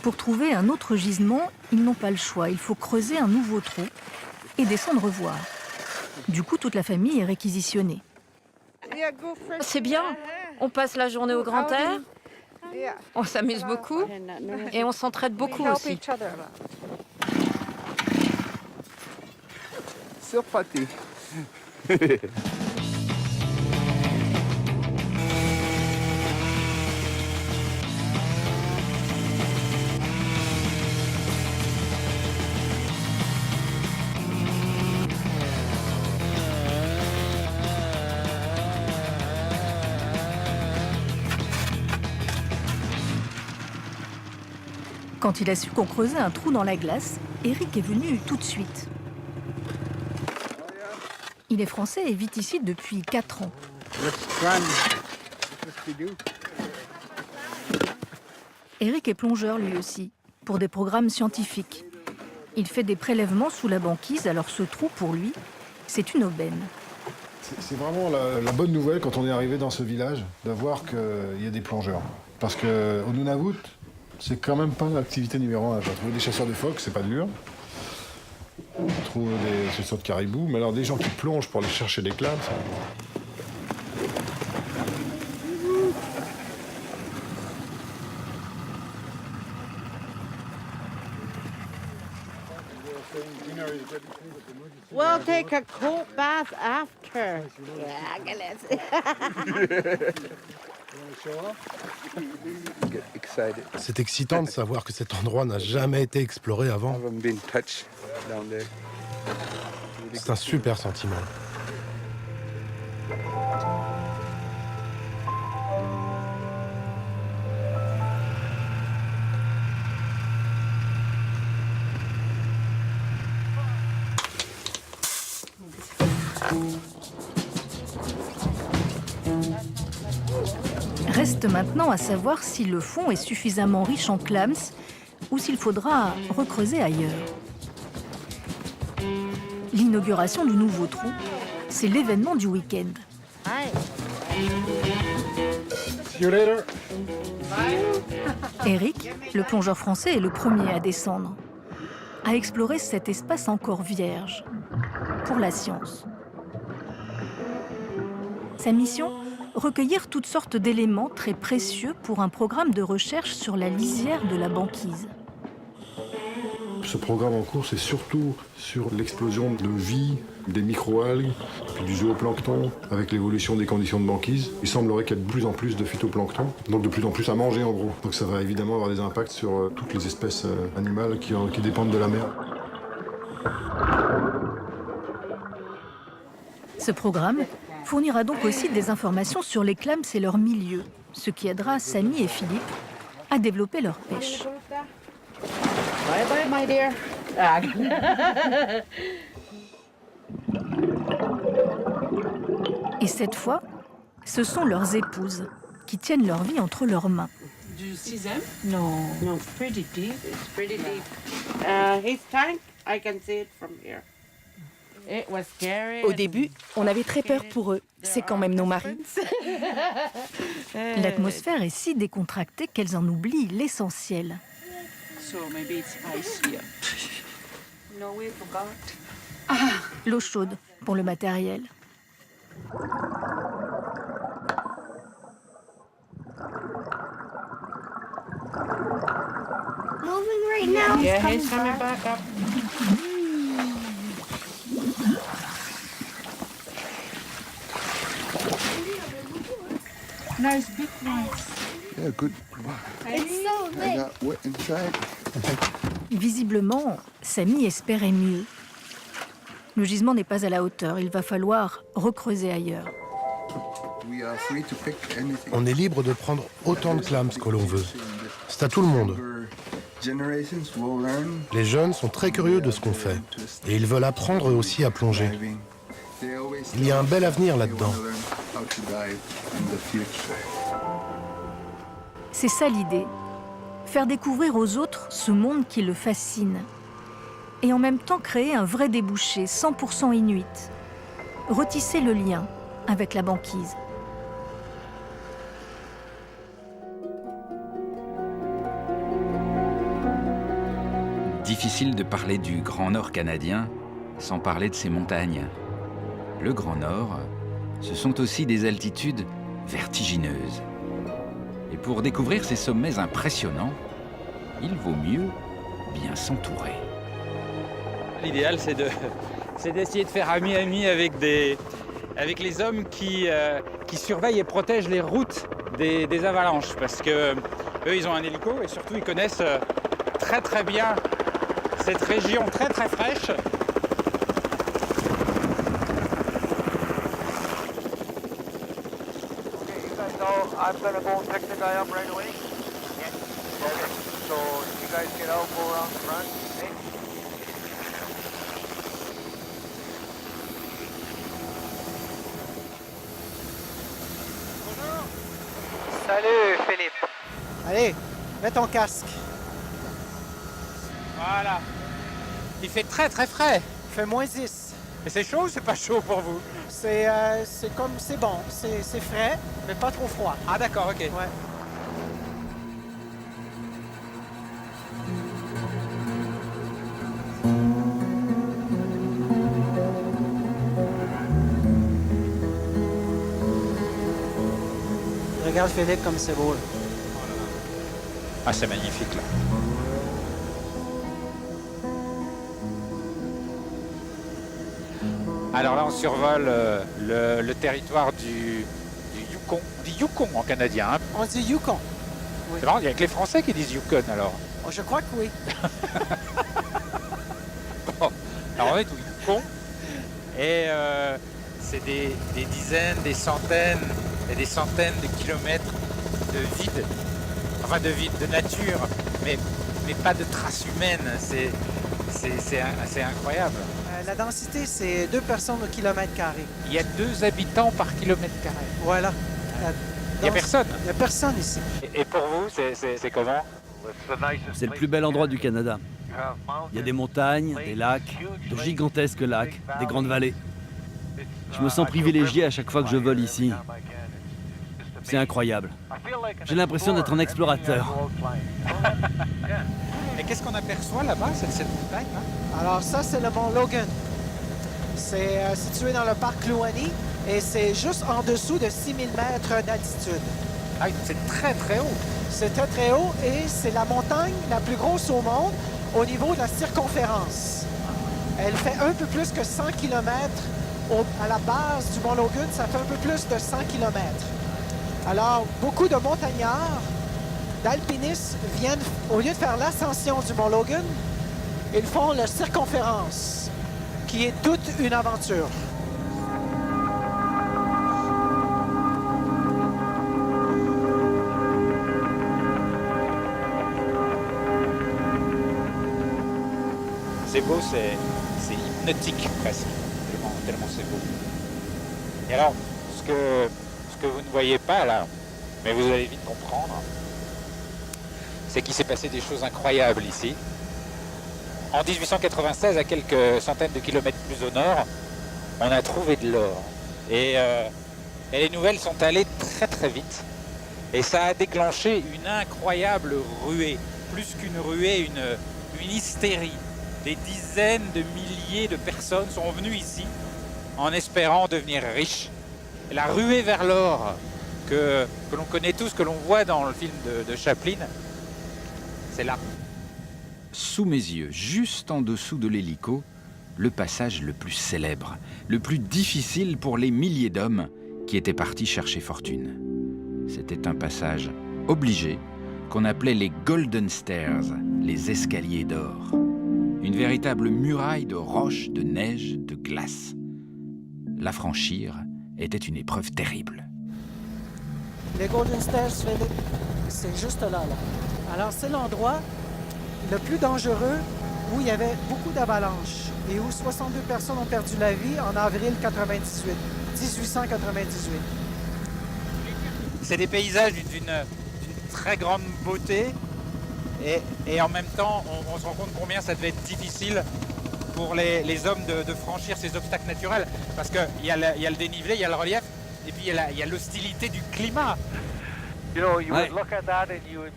Pour trouver un autre gisement, ils n'ont pas le choix. Il faut creuser un nouveau trou et descendre voir. Du coup, toute la famille est réquisitionnée. C'est bien. On passe la journée au grand air. On s'amuse beaucoup et on s'entraide beaucoup aussi. parti. Quand il a su qu'on creusait un trou dans la glace, Eric est venu tout de suite. Il est français et vit ici depuis 4 ans. Eric est plongeur lui aussi, pour des programmes scientifiques. Il fait des prélèvements sous la banquise, alors ce trou, pour lui, c'est une aubaine. C'est vraiment la bonne nouvelle quand on est arrivé dans ce village, de voir qu'il y a des plongeurs. Parce qu'au Nunavut, c'est quand même pas l'activité numéro 1. Trouver des chasseurs de phoques, c'est pas dur. Trouver des chasseurs de caribous, mais alors des gens qui plongent pour aller chercher des clams, ça... We'll take a cold bath after. C'est excitant de savoir que cet endroit n'a jamais été exploré avant. C'est un super sentiment. Reste maintenant à savoir si le fond est suffisamment riche en clams ou s'il faudra recreuser ailleurs. L'inauguration du nouveau trou, c'est l'événement du week-end. See you later. Eric, le plongeur français, est le premier à descendre, à explorer cet espace encore vierge pour la science. Sa mission ? Recueillir toutes sortes d'éléments très précieux pour un programme de recherche sur la lisière de la banquise. Ce programme en cours, c'est surtout sur l'explosion de vie des microalgues, puis du zooplancton, avec l'évolution des conditions de banquise. Il semblerait qu'il y ait de plus en plus de phytoplancton, donc de plus en plus à manger en gros. Donc ça va évidemment avoir des impacts sur toutes les espèces animales qui dépendent de la mer. Ce programme fournira donc aussi des informations sur les clams et leur milieu, ce qui aidera Samy et Philippe à développer leur pêche. Bye bye, my dear. Et cette fois, ce sont leurs épouses qui tiennent leur vie entre leurs mains. Do you see them? No. No, it's pretty deep. It's pretty deep. His tank, I can see it from here. It was scary. Au début, on avait très peur pour eux. C'est quand même nos maris. L'atmosphère est si décontractée qu'elles en oublient l'essentiel. So maybe it's ice here. No, we forgot. L'eau chaude pour le matériel. Moving right now. Yeah, he's coming back up. Nice big ones. Yeah, good. It's so I big. got wet inside. Visiblement, Samy espérait mieux. Le gisement n'est pas à la hauteur, il va falloir recreuser ailleurs. We are free to pick anything. On est libre de prendre autant de clams que l'on veut. C'est à tout le monde. Generations will learn. Les jeunes sont très curieux de ce qu'on fait. Et ils veulent apprendre eux aussi à plonger. Il y a un bel avenir là-dedans. C'est ça l'idée. Faire découvrir aux autres ce monde qui le fascine. Et en même temps créer un vrai débouché 100% inuit. Retisser le lien avec la banquise. Difficile de parler du Grand Nord canadien sans parler de ses montagnes. Le Grand Nord, ce sont aussi des altitudes vertigineuses. Et pour découvrir ces sommets impressionnants, il vaut mieux bien s'entourer. L'idéal, c'est c'est d'essayer de faire ami-ami avec les hommes qui surveillent et protègent les routes des avalanches. Parce que eux, ils ont un hélico et surtout, ils connaissent très très bien cette région très très fraîche. I'm gonna go pick the guy up right away. Yeah. Okay. So you guys get out, go around the front. Okay. Salut Philippe. Allez, mets ton casque. Voilà. Il fait très très frais. Il fait -10. Et c'est chaud ou c'est pas chaud pour vous? C'est comme, c'est bon, c'est frais, mais pas trop froid. Ah d'accord, ok. Ouais. Regarde Philippe comme c'est beau. Là. Ah, c'est magnifique là. Alors là, on survole le territoire du Yukon. On dit Yukon en canadien. Hein. On dit Yukon. Oui. C'est marrant, il n'y a que les Français qui disent Yukon alors. Oh, je crois que oui. Bon, alors on est au Yukon. Et c'est des dizaines, des centaines et des centaines de kilomètres de vide. Enfin de vide, de nature, mais pas de traces humaines. C'est incroyable. La densité, c'est 2 personnes au kilomètre carré. Il y a 2 habitants par kilomètre carré. Voilà. Il n'y a personne. Il n'y a personne ici. Et pour vous, c'est comment? C'est le plus bel endroit du Canada. Il y a des montagnes, des lacs, de gigantesques lacs, des grandes vallées. Je me sens privilégié à chaque fois que je vole ici. C'est incroyable. J'ai l'impression d'être un explorateur. Et qu'est-ce qu'on aperçoit là-bas, cette montagne là? Alors ça, c'est le mont Logan. C'est situé dans le parc Kluane et c'est juste en dessous de 6000 mètres d'altitude. Ah, c'est très très haut. C'est très très haut et c'est la montagne la plus grosse au monde au niveau de la circonférence. Elle fait un peu plus que 100 km. À la base du mont Logan, ça fait un peu plus de 100 km. Alors, beaucoup de montagnards, d'alpinistes viennent, au lieu de faire l'ascension du mont Logan, ils font la circonférence, qui est toute une aventure. C'est beau, c'est hypnotique presque, tellement c'est beau. Et alors, ce que vous ne voyez pas là, mais vous allez vite comprendre, c'est qu'il s'est passé des choses incroyables ici. En 1896, à quelques centaines de kilomètres plus au nord, on a trouvé de l'or. Et les nouvelles sont allées très très vite. Et ça a déclenché une incroyable ruée, plus qu'une ruée, une hystérie. Des dizaines de milliers de personnes sont venues ici en espérant devenir riches. Et la ruée vers l'or que l'on connaît tous, que l'on voit dans le film de Chaplin, c'est là. Sous mes yeux, juste en dessous de l'hélico, le passage le plus célèbre, le plus difficile pour les milliers d'hommes qui étaient partis chercher fortune. C'était un passage obligé qu'on appelait les Golden Stairs, les escaliers d'or. Une véritable muraille de roches, de neige, de glace. La franchir était une épreuve terrible. Les Golden Stairs, Philippe, c'est juste là. Alors, c'est l'endroit le plus dangereux où il y avait beaucoup d'avalanches et où 62 personnes ont perdu la vie en avril 1898. C'est des paysages d'une très grande beauté et en même temps, on se rend compte combien ça devait être difficile pour les hommes de franchir ces obstacles naturels. Parce qu'il y a le dénivelé, il y a le relief, et puis il y a l'hostilité du climat. Ouais.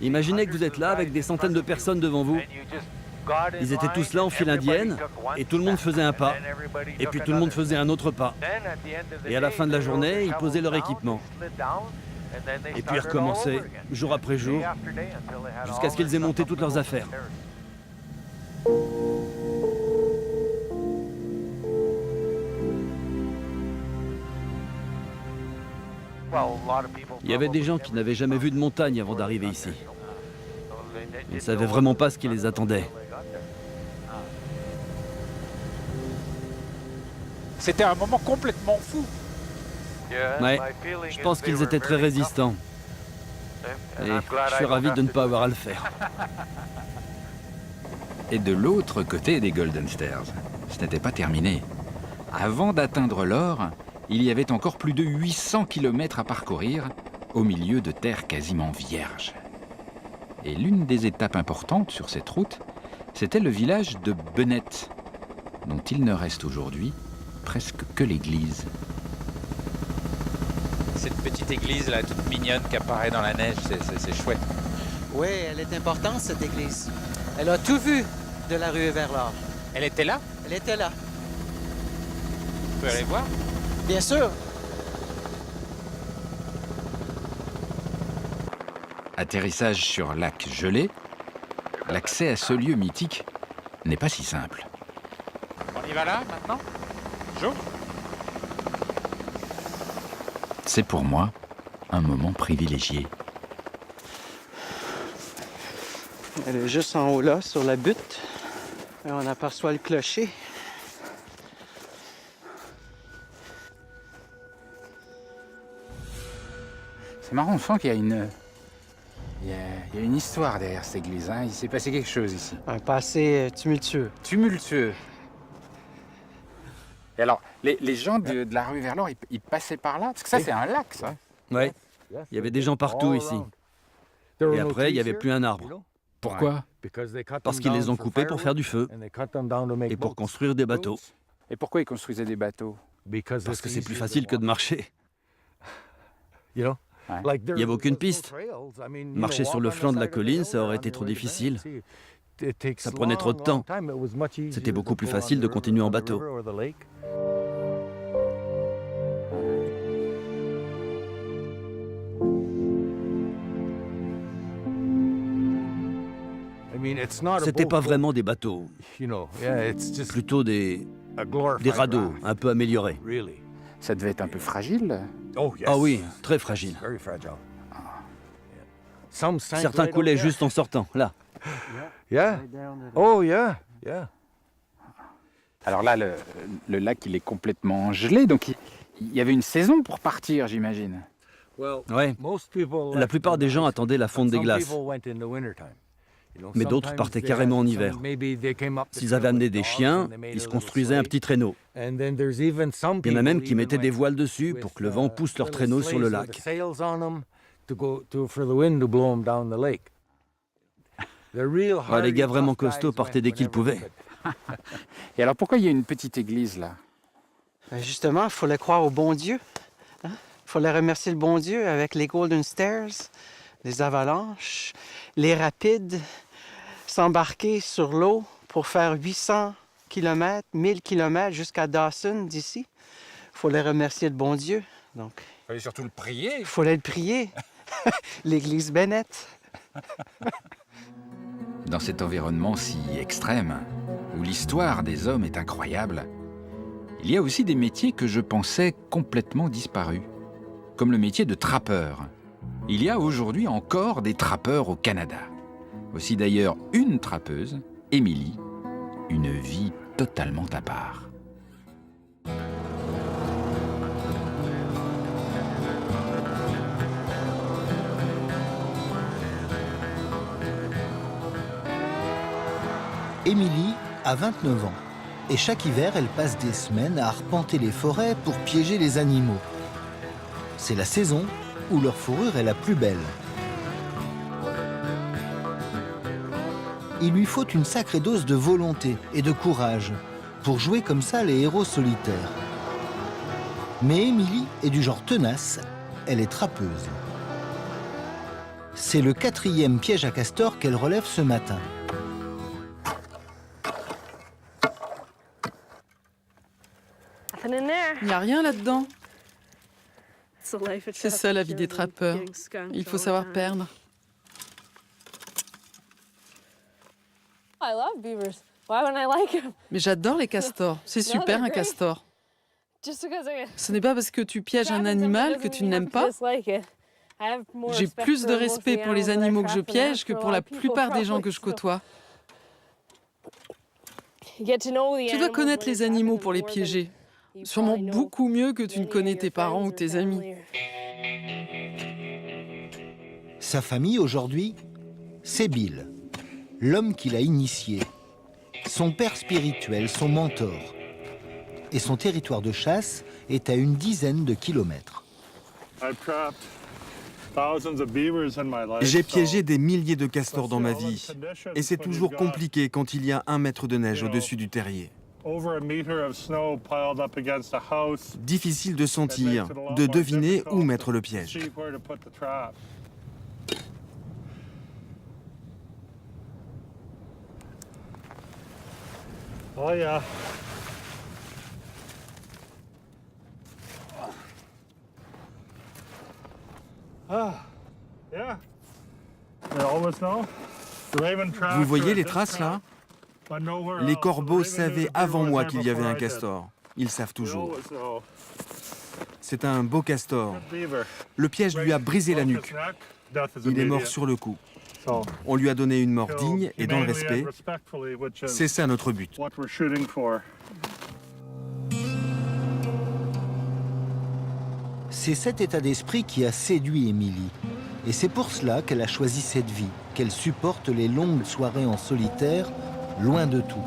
Imaginez que vous êtes là avec des centaines de personnes devant vous. Ils étaient tous là en file indienne, et tout le monde faisait un pas, et puis tout le monde faisait un autre pas. Et à la fin de la journée, ils posaient leur équipement. Et puis ils recommençaient, jour après jour, jusqu'à ce qu'ils aient monté toutes leurs affaires. Il y avait des gens qui n'avaient jamais vu de montagne avant d'arriver ici. Ils ne savaient vraiment pas ce qui les attendait. C'était un moment complètement fou. Ouais, je pense qu'ils étaient très résistants. Et je suis ravi de ne pas avoir à le faire. Et de l'autre côté des Golden Stairs, ce n'était pas terminé. Avant d'atteindre l'or, il y avait encore plus de 800 km à parcourir, au milieu de terres quasiment vierges. Et l'une des étapes importantes sur cette route, c'était le village de Bennett, dont il ne reste aujourd'hui presque que l'église. Cette petite église là, toute mignonne qui apparaît dans la neige, c'est chouette. Oui, elle est importante, cette église. Elle a tout vu de la rue vers l'or. Elle était là? Elle était là. On peut aller voir? Bien sûr. Atterrissage sur lac gelé, l'accès à ce lieu mythique n'est pas si simple. On y va là, maintenant? Joe? C'est pour moi un moment privilégié. Elle est juste en haut là, sur la butte. Et on aperçoit le clocher. C'est marrant, on sent qu'il y a une... Il y a une histoire derrière cette église, hein. Il s'est passé quelque chose ici. Un passé tumultueux. Tumultueux. Et alors, les gens de la rue vers l'or, ils passaient par là? Parce que ça, c'est un lac, ça. Ouais, il y avait des gens partout ici. Et après, il n'y avait plus un arbre. Pourquoi? Parce qu'ils les ont coupés pour faire du feu et pour construire des bateaux. Et pourquoi ils construisaient des bateaux? Parce que c'est plus facile que de marcher. Il n'y avait aucune piste. Marcher sur le flanc de la colline, ça aurait été trop difficile. Ça prenait trop de temps. C'était beaucoup plus facile de continuer en bateau. C'était pas vraiment des bateaux, plutôt des radeaux un peu améliorés. Ça devait être un peu fragile. Ah oui, très fragile. Certains coulaient juste en sortant, là. Alors là, le lac, il est complètement gelé, donc il y avait une saison pour partir, j'imagine. Ouais. La plupart des gens attendaient la fonte des glaces. Mais d'autres partaient carrément en hiver. S'ils avaient amené des chiens, ils se construisaient un petit traîneau. Il y en a même qui mettaient des voiles dessus pour que le vent pousse leur traîneau sur le lac. Les gars vraiment costauds partaient dès qu'ils pouvaient. Et alors pourquoi il y a une petite église là? Justement, il fallait croire au bon Dieu. Il fallait remercier le bon Dieu avec les Golden Stairs, les avalanches, les rapides, s'embarquer sur l'eau pour faire 800 km, 1000 km jusqu'à Dawson d'ici. Il fallait remercier le bon Dieu. Donc, il fallait surtout le prier. Il fallait le prier. L'église Bennett. Dans cet environnement si extrême, où l'histoire des hommes est incroyable, il y a aussi des métiers que je pensais complètement disparus, comme le métier de trappeur. Il y a aujourd'hui encore des trappeurs au Canada. Aussi d'ailleurs une trappeuse, Émilie, une vie totalement à part. Émilie a 29 ans et chaque hiver, elle passe des semaines à arpenter les forêts pour piéger les animaux. C'est la saison où leur fourrure est la plus belle. Il lui faut une sacrée dose de volonté et de courage pour jouer comme ça les héros solitaires. Mais Émilie est du genre tenace, elle est trappeuse. C'est le 4e piège à castor qu'elle relève ce matin. Il n'y a rien là-dedans. C'est ça la vie des trappeurs. Il faut savoir perdre. Mais j'adore les castors. C'est super un castor. Ce n'est pas parce que tu pièges un animal que tu ne l'aimes pas. J'ai plus de respect pour les animaux que je piège que pour la plupart des gens que je côtoie. Tu dois connaître les animaux pour les piéger. Sûrement beaucoup mieux que tu ne connais tes parents ou tes amis. Sa famille aujourd'hui, c'est Bill, l'homme qui l'a initié, son père spirituel, son mentor. Et son territoire de chasse est à une dizaine de kilomètres. J'ai piégé des milliers de castors dans ma vie, et c'est toujours compliqué quand il y a 1 mètre de neige au-dessus du terrier. Difficile de sentir, de deviner où mettre le piège. Oh yeah. Vous voyez les traces là? Les corbeaux savaient avant moi qu'il y avait un castor. Ils savent toujours. C'est un beau castor. Le piège lui a brisé la nuque. Il est mort sur le coup. On lui a donné une mort digne et dans le respect. C'est ça notre but. C'est cet état d'esprit qui a séduit Émilie. Et c'est pour cela qu'elle a choisi cette vie, qu'elle supporte les longues soirées en solitaire, loin de tout.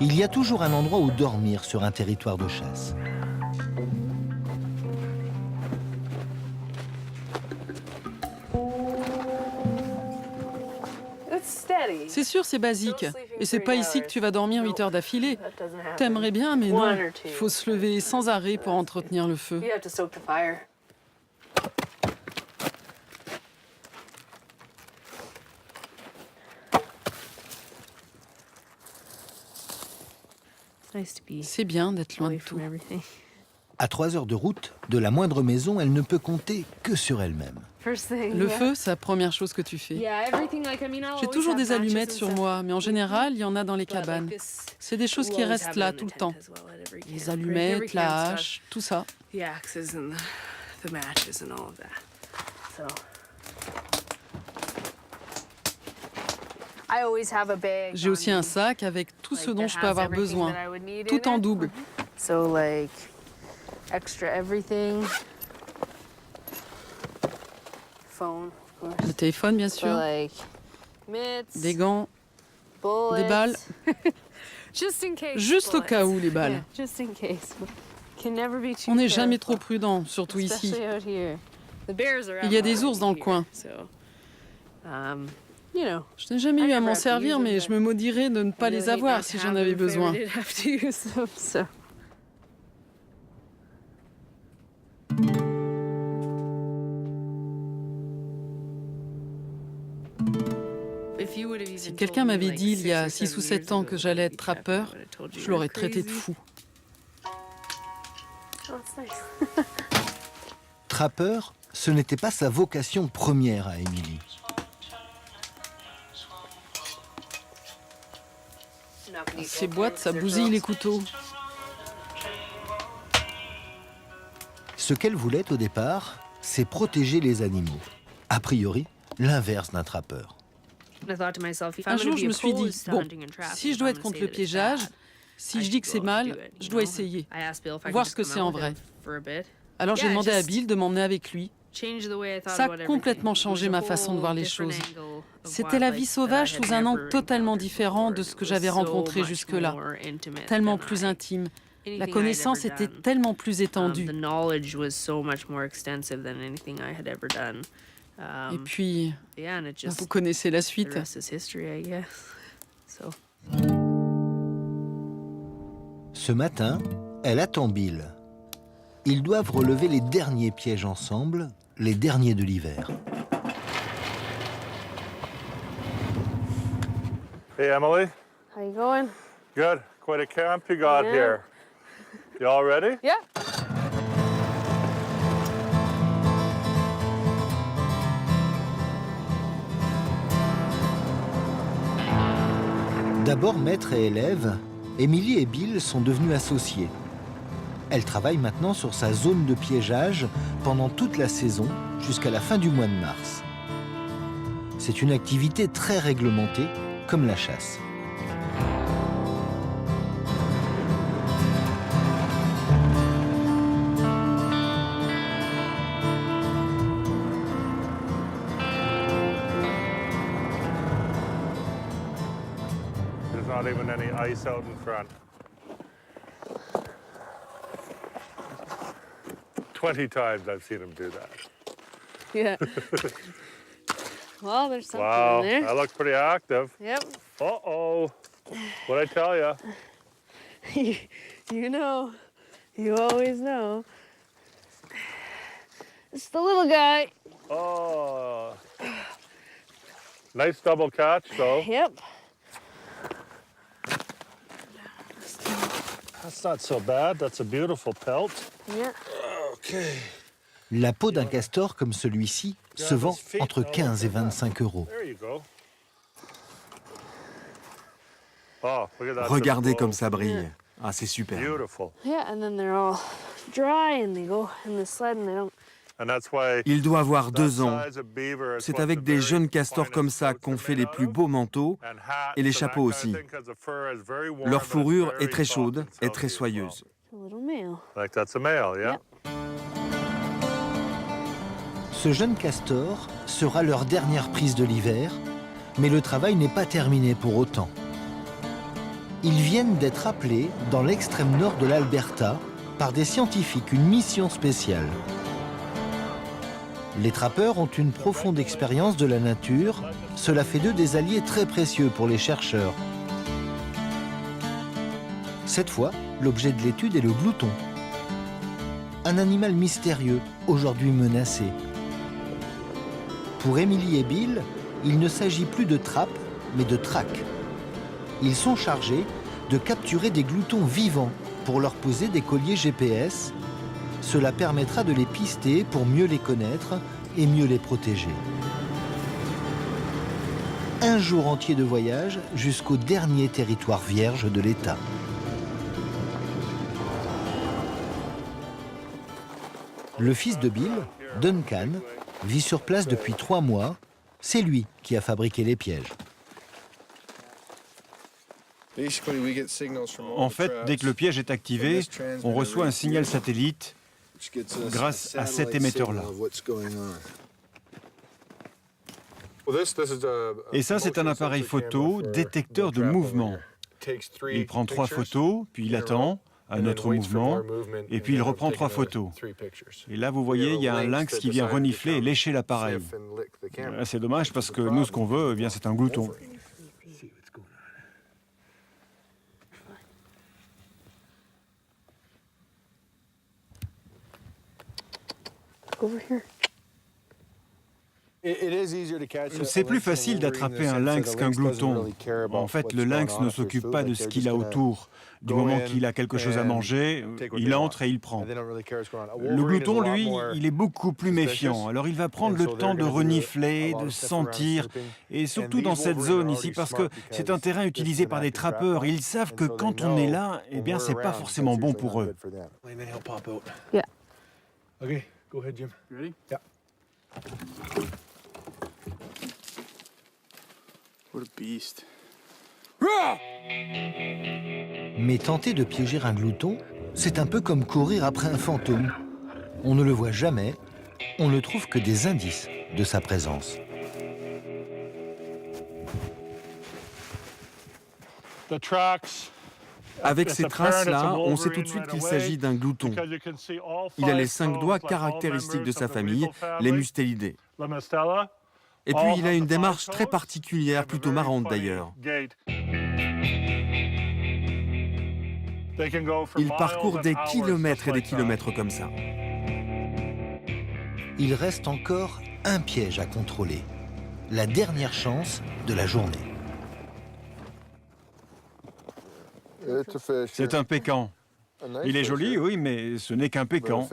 Il y a toujours un endroit où dormir sur un territoire de chasse. C'est sûr, c'est basique. Et c'est pas ici que tu vas dormir 8 heures d'affilée. T'aimerais bien, mais non. Il faut se lever sans arrêt pour entretenir le feu. C'est bien d'être loin de tout. À 3 heures de route, de la moindre maison, elle ne peut compter que sur elle-même. Le feu, c'est la première chose que tu fais. J'ai toujours des allumettes sur moi, mais en général, il y en a dans les cabanes. C'est des choses qui restent là tout le temps. Les allumettes, la hache, tout ça. J'ai aussi un sac avec tout ce dont je peux avoir besoin, tout en double. Le téléphone, bien sûr. Des gants. Des balles. Juste au cas où, les balles. On n'est jamais trop prudent, surtout ici. Il y a des ours dans le coin. Je n'ai jamais eu à m'en servir, mais je me maudirais de ne pas les avoir si j'en avais besoin. Si quelqu'un m'avait dit il y a 6 ou 7 ans que j'allais être trappeur, je l'aurais traité de fou. Trappeur, ce n'était pas sa vocation première à Émilie. Ces boîtes, ça bousille les couteaux. Ce qu'elle voulait au départ, c'est protéger les animaux. A priori, l'inverse d'un trappeur. Un jour, je me suis dit, bon, si je dois être contre le piégeage, si je dis que c'est mal, je dois essayer, voir ce que c'est en vrai. Alors j'ai demandé à Bill de m'emmener avec lui. Ça a complètement changé ma façon de voir les choses. C'était la vie sauvage sous un angle totalement différent de ce que j'avais rencontré jusque-là. Tellement plus intime. La connaissance était tellement plus étendue. Et puis, vous connaissez la suite. Ce matin, elle attend Bill. Ils doivent relever les derniers pièges ensemble, les derniers de l'hiver. Hey Emily. How you going? Good. Quite a camp you got here. You all ready? Yeah. D'abord maître et élève, Émilie et Bill sont devenus associés. Elle travaille maintenant sur sa zone de piégeage pendant toute la saison, jusqu'à la fin du mois de mars. C'est une activité très réglementée, comme la chasse. There's not even any ice out in front. 20 times I've seen him do that. Yeah. Well, there's something Wow, in there. that looks pretty active. Yep. Uh-oh. What'd I tell you? You know. You always know. It's the little guy. Oh. Nice double catch, though. Yep. That's not so bad. That's a beautiful pelt. Yeah. Okay. La peau d'un castor comme celui-ci se vend entre 15 et 25 euros. There you go. Oh, look at that. Regardez comme ça brille. Ah, c'est super. Beautiful. Yeah, and then they're all dry and they go in the sled and they don't. And that's why Il doit avoir 2 ans. size of beaver is C'est what avec the des very jeunes castors comme ça finest qu'on coats fait are les made plus out beaux manteaux of, and hats et les and that chapeaux kind of aussi. thing, 'cause the fur is very warm Leur and it's fourrure very est très chaude soft and et très silky as well. soyeuse. A little male. Like that's a male, yeah? Ce jeune castor sera leur dernière prise de l'hiver, mais le travail n'est pas terminé pour autant. Ils viennent d'être appelés dans l'extrême nord de l'Alberta par des scientifiques, une mission spéciale. Les trappeurs ont une profonde expérience de la nature, cela fait d'eux des alliés très précieux pour les chercheurs. Cette fois, l'objet de l'étude est le glouton. Un animal mystérieux, aujourd'hui menacé. Pour Emily et Bill, il ne s'agit plus de trappe, mais de traque. Ils sont chargés de capturer des gloutons vivants pour leur poser des colliers GPS. Cela permettra de les pister pour mieux les connaître et mieux les protéger. Un jour entier de voyage jusqu'au dernier territoire vierge de l'État. Le fils de Bill, Duncan, vit sur place depuis 3 mois. C'est lui qui a fabriqué les pièges. En fait, dès que le piège est activé, on reçoit un signal satellite grâce à cet émetteur-là. Et ça, c'est un appareil photo détecteur de mouvement. Il prend 3 photos, puis il attend un autre mouvement, et puis il reprend 3 photos. Et là, vous voyez, il y a un lynx qui vient renifler et lécher l'appareil. C'est dommage parce que nous, ce qu'on veut, eh bien, c'est un glouton. C'est plus facile d'attraper un lynx qu'un glouton. En fait, le lynx ne s'occupe pas de ce qu'il a autour. Du moment qu'il a quelque chose à manger, il entre et il prend. Le glouton, lui, il est beaucoup plus méfiant. Alors il va prendre le temps de renifler, de sentir, et surtout dans cette zone ici, parce que c'est un terrain utilisé par des trappeurs. Ils savent que quand on est là, eh bien, c'est pas forcément bon pour eux. Yeah. Okay, go ahead, Jim. You ready? Yeah. What a beast. Mais tenter de piéger un glouton, c'est un peu comme courir après un fantôme. On ne le voit jamais, on ne trouve que des indices de sa présence. Avec ces traces-là, on sait tout de suite qu'il s'agit d'un glouton. Il a les 5 doigts caractéristiques de sa famille, les mustélidés. Et puis il a une démarche très particulière, plutôt marrante d'ailleurs. Il parcourt des kilomètres et des kilomètres comme ça. Il reste encore un piège à contrôler. La dernière chance de la journée. C'est un pécan. Il est joli, oui, mais ce n'est qu'un pécan.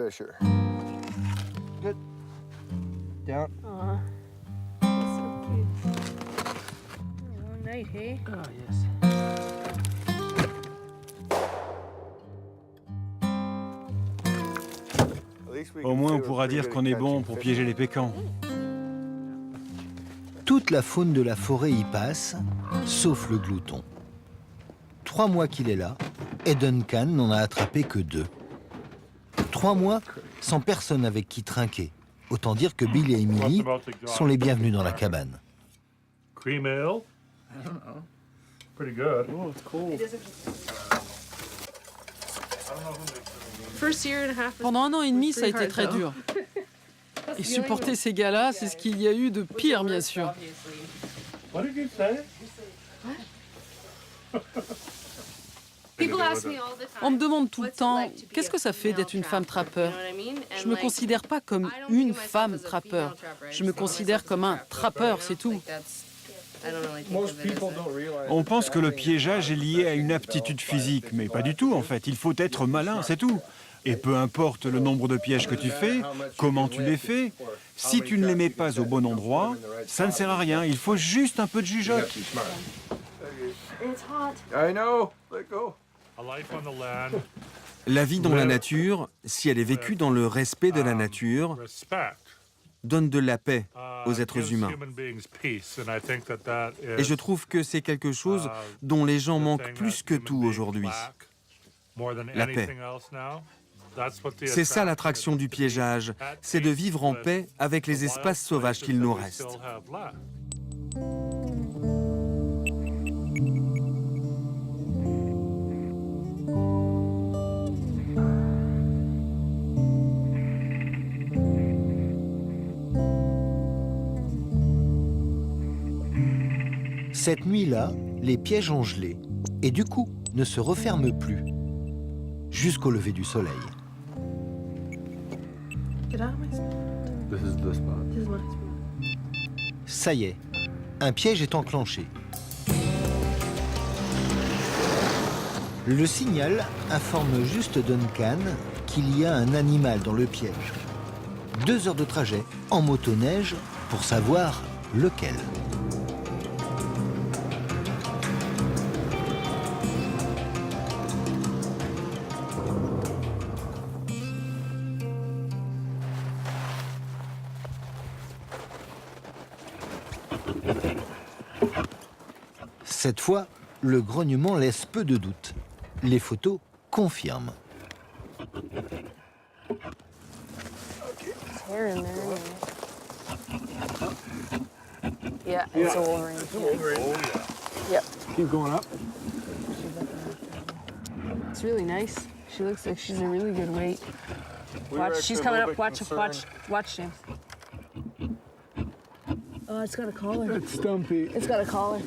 Au moins, on pourra dire qu'on est bon pour piéger les pécans. Toute la faune de la forêt y passe, sauf le glouton. 3 mois qu'il est là, et Duncan n'en a attrapé que 2. 3 mois sans personne avec qui trinquer. Autant dire que Bill et Emily sont les bienvenus dans la cabane. Cream ale? I don't know. Pretty good. Oh, it's cold. Pendant 1 an et demi, ça a été très dur. Et supporter ces gars-là, c'est ce qu'il y a eu de pire, bien sûr. What did you say? On me demande tout le temps, qu'est-ce que ça fait d'être une femme trappeur? Je me considère pas comme une femme trappeur. Je me considère comme un trappeur, c'est tout. On pense que le piégeage est lié à une aptitude physique, mais pas du tout en fait. Il faut être malin, c'est tout. Et peu importe le nombre de pièges que tu fais, comment tu les fais, si tu ne les mets pas au bon endroit, ça ne sert à rien. Il faut juste un peu de jugeote. I know. Let go. A life on the land. La vie dans la nature, si elle est vécue dans le respect de la nature, donne de la paix aux êtres humains. Et je trouve que c'est quelque chose dont les gens manquent plus que tout aujourd'hui. La paix. C'est ça l'attraction du piégeage, c'est de vivre en paix avec les espaces sauvages qu'il nous reste. Cette nuit-là, les pièges ont gelé et du coup ne se referment plus jusqu'au lever du soleil. Ça y est, un piège est enclenché. Le signal informe juste Duncan qu'il y a un animal dans le piège. 2 heures de trajet en motoneige pour savoir lequel. Cette fois, le grognement laisse peu de doute. Les photos confirment. Yeah, it's a Wolverine. Yep. Keep going up. It's really nice. She looks like she's a really good weight. Watch, she's coming up. Watch, James. Oh, it's got a collar. It's stumpy. It's got a collar.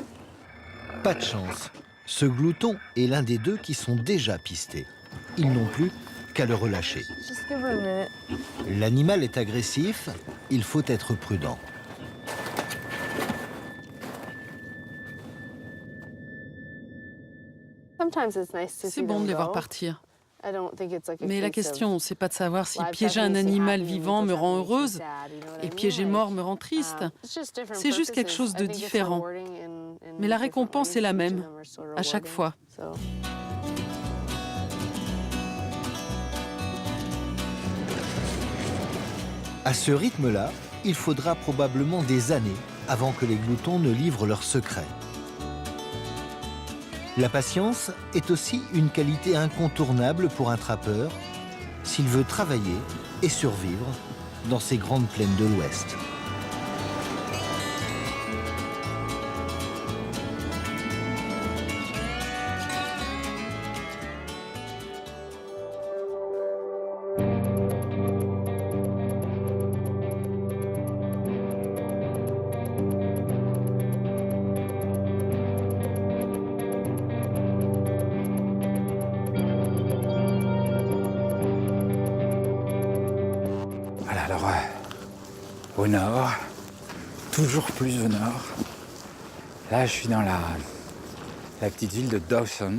Pas de chance. Ce glouton est l'un des 2 qui sont déjà pistés. Ils n'ont plus qu'à le relâcher. Just give her a minute. L'animal est agressif, il faut être prudent. C'est bon de les voir partir. Mais la question, c'est pas de savoir si piéger un animal vivant me rend heureuse et piéger mort me rend triste. C'est juste quelque chose de différent. Mais la récompense est la même, à chaque fois. À ce rythme-là, il faudra probablement des années avant que les gloutons ne livrent leurs secrets. La patience est aussi une qualité incontournable pour un trappeur s'il veut travailler et survivre dans ces grandes plaines de l'Ouest. Au nord, toujours plus au nord. Là, je suis dans la petite ville de Dawson.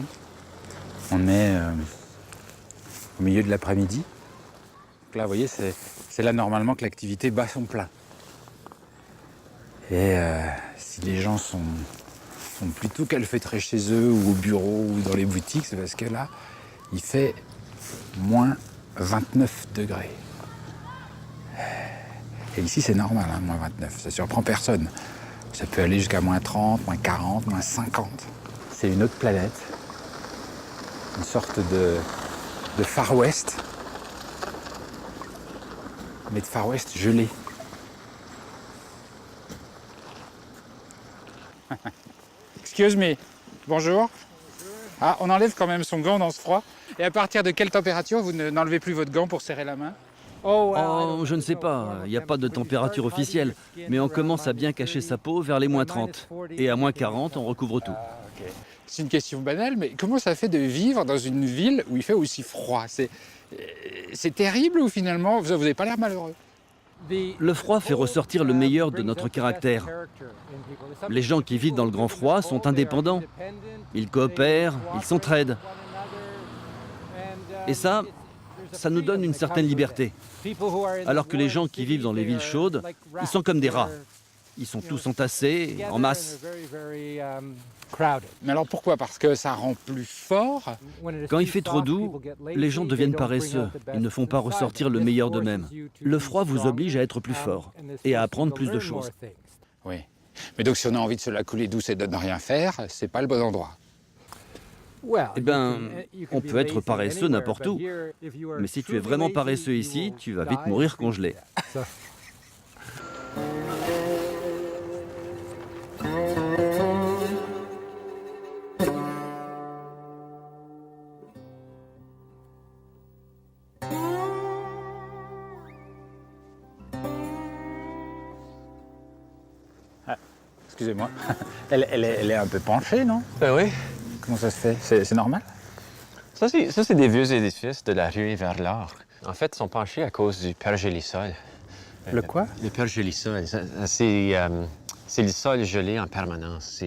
On est au milieu de l'après-midi. Donc là, vous voyez, c'est là normalement que l'activité bat son plein. Et si les gens sont plutôt calfeutrés chez eux ou au bureau ou dans les boutiques, c'est parce que là, il fait moins 29 degrés. Et ici, c'est normal, hein, moins 29. Ça surprend personne. Ça peut aller jusqu'à moins 30, moins 40, moins 50. C'est une autre planète. Une sorte de Far West. Mais de Far West gelé. Excuse me. Bonjour. Ah, on enlève quand même son gant dans ce froid. Et à partir de quelle température vous n'enlevez plus votre gant pour serrer la main? Oh, je ne sais pas, il n'y a pas de température officielle, mais on commence à bien cacher sa peau vers les moins 30. Et à moins 40, on recouvre tout. C'est une question banale, mais comment ça fait de vivre dans une ville où il fait aussi froid? C'est terrible ou finalement, vous n'avez pas l'air malheureux? Le froid fait ressortir le meilleur de notre caractère. Les gens qui vivent dans le grand froid sont indépendants. Ils coopèrent, ils s'entraident. Et ça nous donne une certaine liberté. Alors que les gens qui vivent dans les villes chaudes, ils sont comme des rats. Ils sont tous entassés, en masse. Mais alors pourquoi? Parce que ça rend plus fort? Quand il fait trop doux, les gens deviennent paresseux. Ils ne font pas ressortir le meilleur d'eux-mêmes. Le froid vous oblige à être plus fort et à apprendre plus de choses. Oui. Mais donc si on a envie de se la couler douce et de ne rien faire, c'est pas le bon endroit. Eh bien, on peut être paresseux n'importe où. Mais si tu es vraiment paresseux ici, tu vas vite mourir congelé. Ah, excusez-moi, elle est un peu penchée, non? Ben oui. Comment ça se fait? C'est normal? Ça, c'est des vieux édifices de la ruée vers l'or. En fait, ils sont penchés à cause du pergélisol. Le quoi? Le pergélisol. C'est le sol gelé en permanence.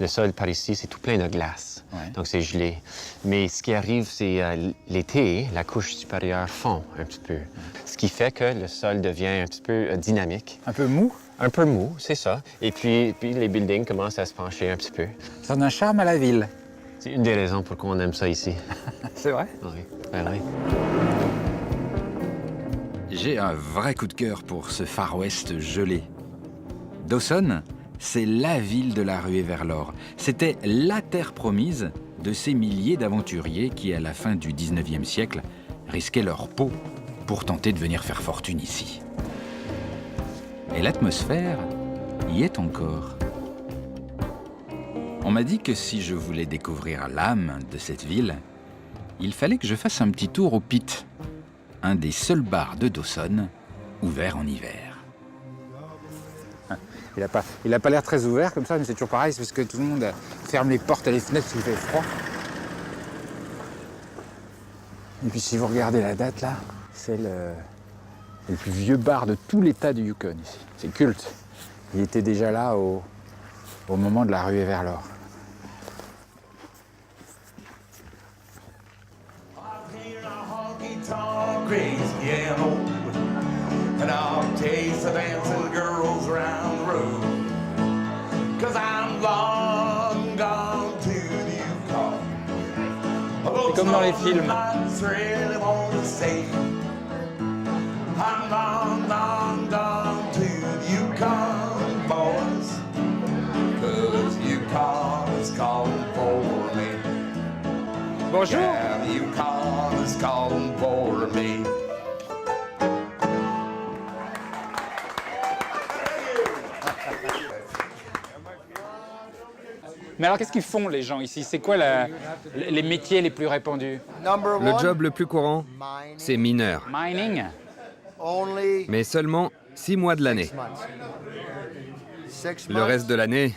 Le sol par ici, c'est tout plein de glace. Ouais. Donc, c'est gelé. Mais ce qui arrive, c'est l'été, la couche supérieure fond un petit peu. Ce qui fait que le sol devient un petit peu dynamique. Un peu mou? Un peu mou, c'est ça. Et puis les buildings commencent à se pencher un petit peu. Ça donne un charme à la ville. C'est une des raisons pourquoi on aime ça ici. C'est vrai? Oui, ben oui. J'ai un vrai coup de cœur pour ce Far West gelé. Dawson, c'est la ville de la ruée vers l'or. C'était la terre promise de ces milliers d'aventuriers qui, à la fin du 19e siècle, risquaient leur peau pour tenter de venir faire fortune ici. Et l'atmosphère y est encore. On m'a dit que si je voulais découvrir l'âme de cette ville, il fallait que je fasse un petit tour au Pit, un des seuls bars de Dawson ouvert en hiver. Il n'a pas l'air très ouvert comme ça, mais c'est toujours pareil, c'est parce que tout le monde ferme les portes et les fenêtres parce qu'il fait froid. Et puis si vous regardez la date là, c'est le plus vieux bar de tout l'état du Yukon ici. C'est culte. Il était déjà là au moment de la ruée vers l'or. C'est comme dans les films. Bonjour. Mais alors, qu'est-ce qu'ils font, les gens ici? C'est quoi les métiers les plus répandus? Le job le plus courant, c'est mineur. Mining? Mais seulement 6 mois de l'année. Le reste de l'année,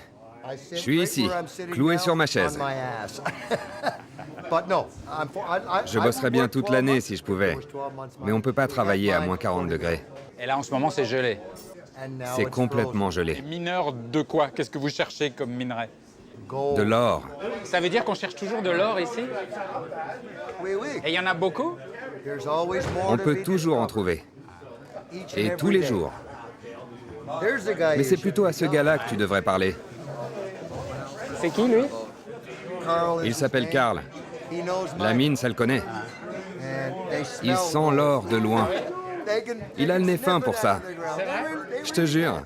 je suis ici, cloué sur ma chaise. Je bosserais bien toute l'année si je pouvais, mais on ne peut pas travailler à moins 40 degrés. Et là, en ce moment, c'est gelé. C'est complètement gelé. Mineur de quoi? Qu'est-ce que vous cherchez comme minerai? De l'or. Ça veut dire qu'on cherche toujours de l'or ici? Et il y en a beaucoup? On peut toujours en trouver. Et tous les jours. Mais c'est plutôt à ce gars-là que tu devrais parler. C'est qui, lui? Il s'appelle Carl. La mine, ça le connaît. Il sent l'or de loin. Il a le nez fin pour ça. C'est vrai? Je te jure.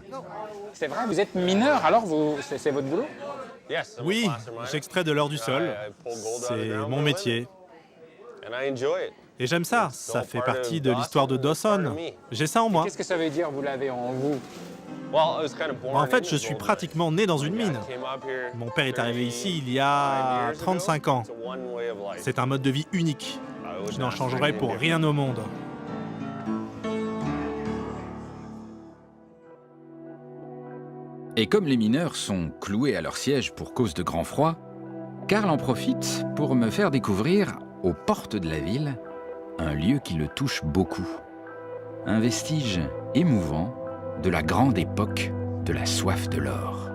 C'est vrai, vous êtes mineur, alors c'est votre boulot? Oui, j'extrais de l'or du sol. C'est mon métier. Et j'aime ça, ça fait partie de l'histoire de Dawson. J'ai ça en moi. Qu'est-ce que ça veut dire, vous l'avez en vous? En fait, je suis pratiquement né dans une mine. Mon père est arrivé ici il y a 35 ans. C'est un mode de vie unique. Je n'en changerai pour rien au monde. Et comme les mineurs sont cloués à leur siège pour cause de grand froid, Karl en profite pour me faire découvrir, aux portes de la ville, un lieu qui le touche beaucoup. Un vestige émouvant de la grande époque de la soif de l'or.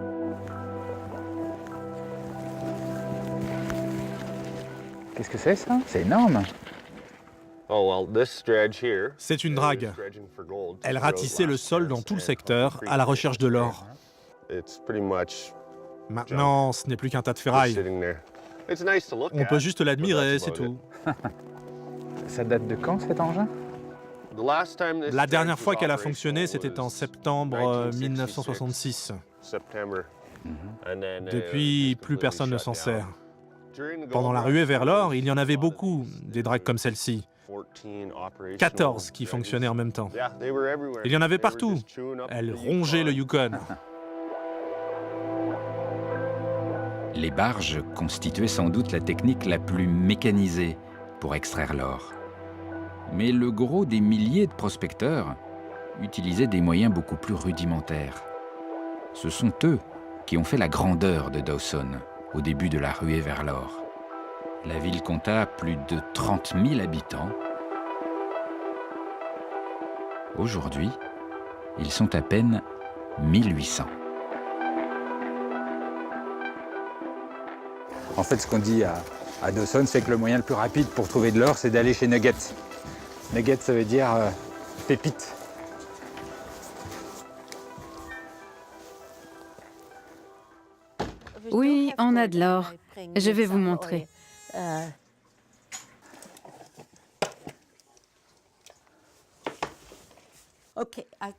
Qu'est-ce que c'est ça? C'est énorme. C'est une drague. Elle ratissait le sol dans tout le secteur à la recherche de l'or. Maintenant, ce n'est plus qu'un tas de ferraille. On peut juste l'admirer, c'est tout. Ça date de quand, cet engin? La dernière fois qu'elle a fonctionné, c'était en septembre 1966. Depuis, plus personne ne s'en sert. Pendant la ruée vers l'or, il y en avait beaucoup, des dragues comme celle-ci. 14 qui fonctionnaient en même temps. Il y en avait partout. Elles rongeaient le Yukon. Les barges constituaient sans doute la technique la plus mécanisée pour extraire l'or. Mais le gros des milliers de prospecteurs utilisaient des moyens beaucoup plus rudimentaires. Ce sont eux qui ont fait la grandeur de Dawson au début de la ruée vers l'or. La ville compta plus de 30 000 habitants. Aujourd'hui, ils sont à peine 1800. En fait, ce qu'on dit à Dawson, c'est que le moyen le plus rapide pour trouver de l'or, c'est d'aller chez Nuggets. Nuggets, ça veut dire pépite. Oui, on a de l'or. Je vais vous montrer.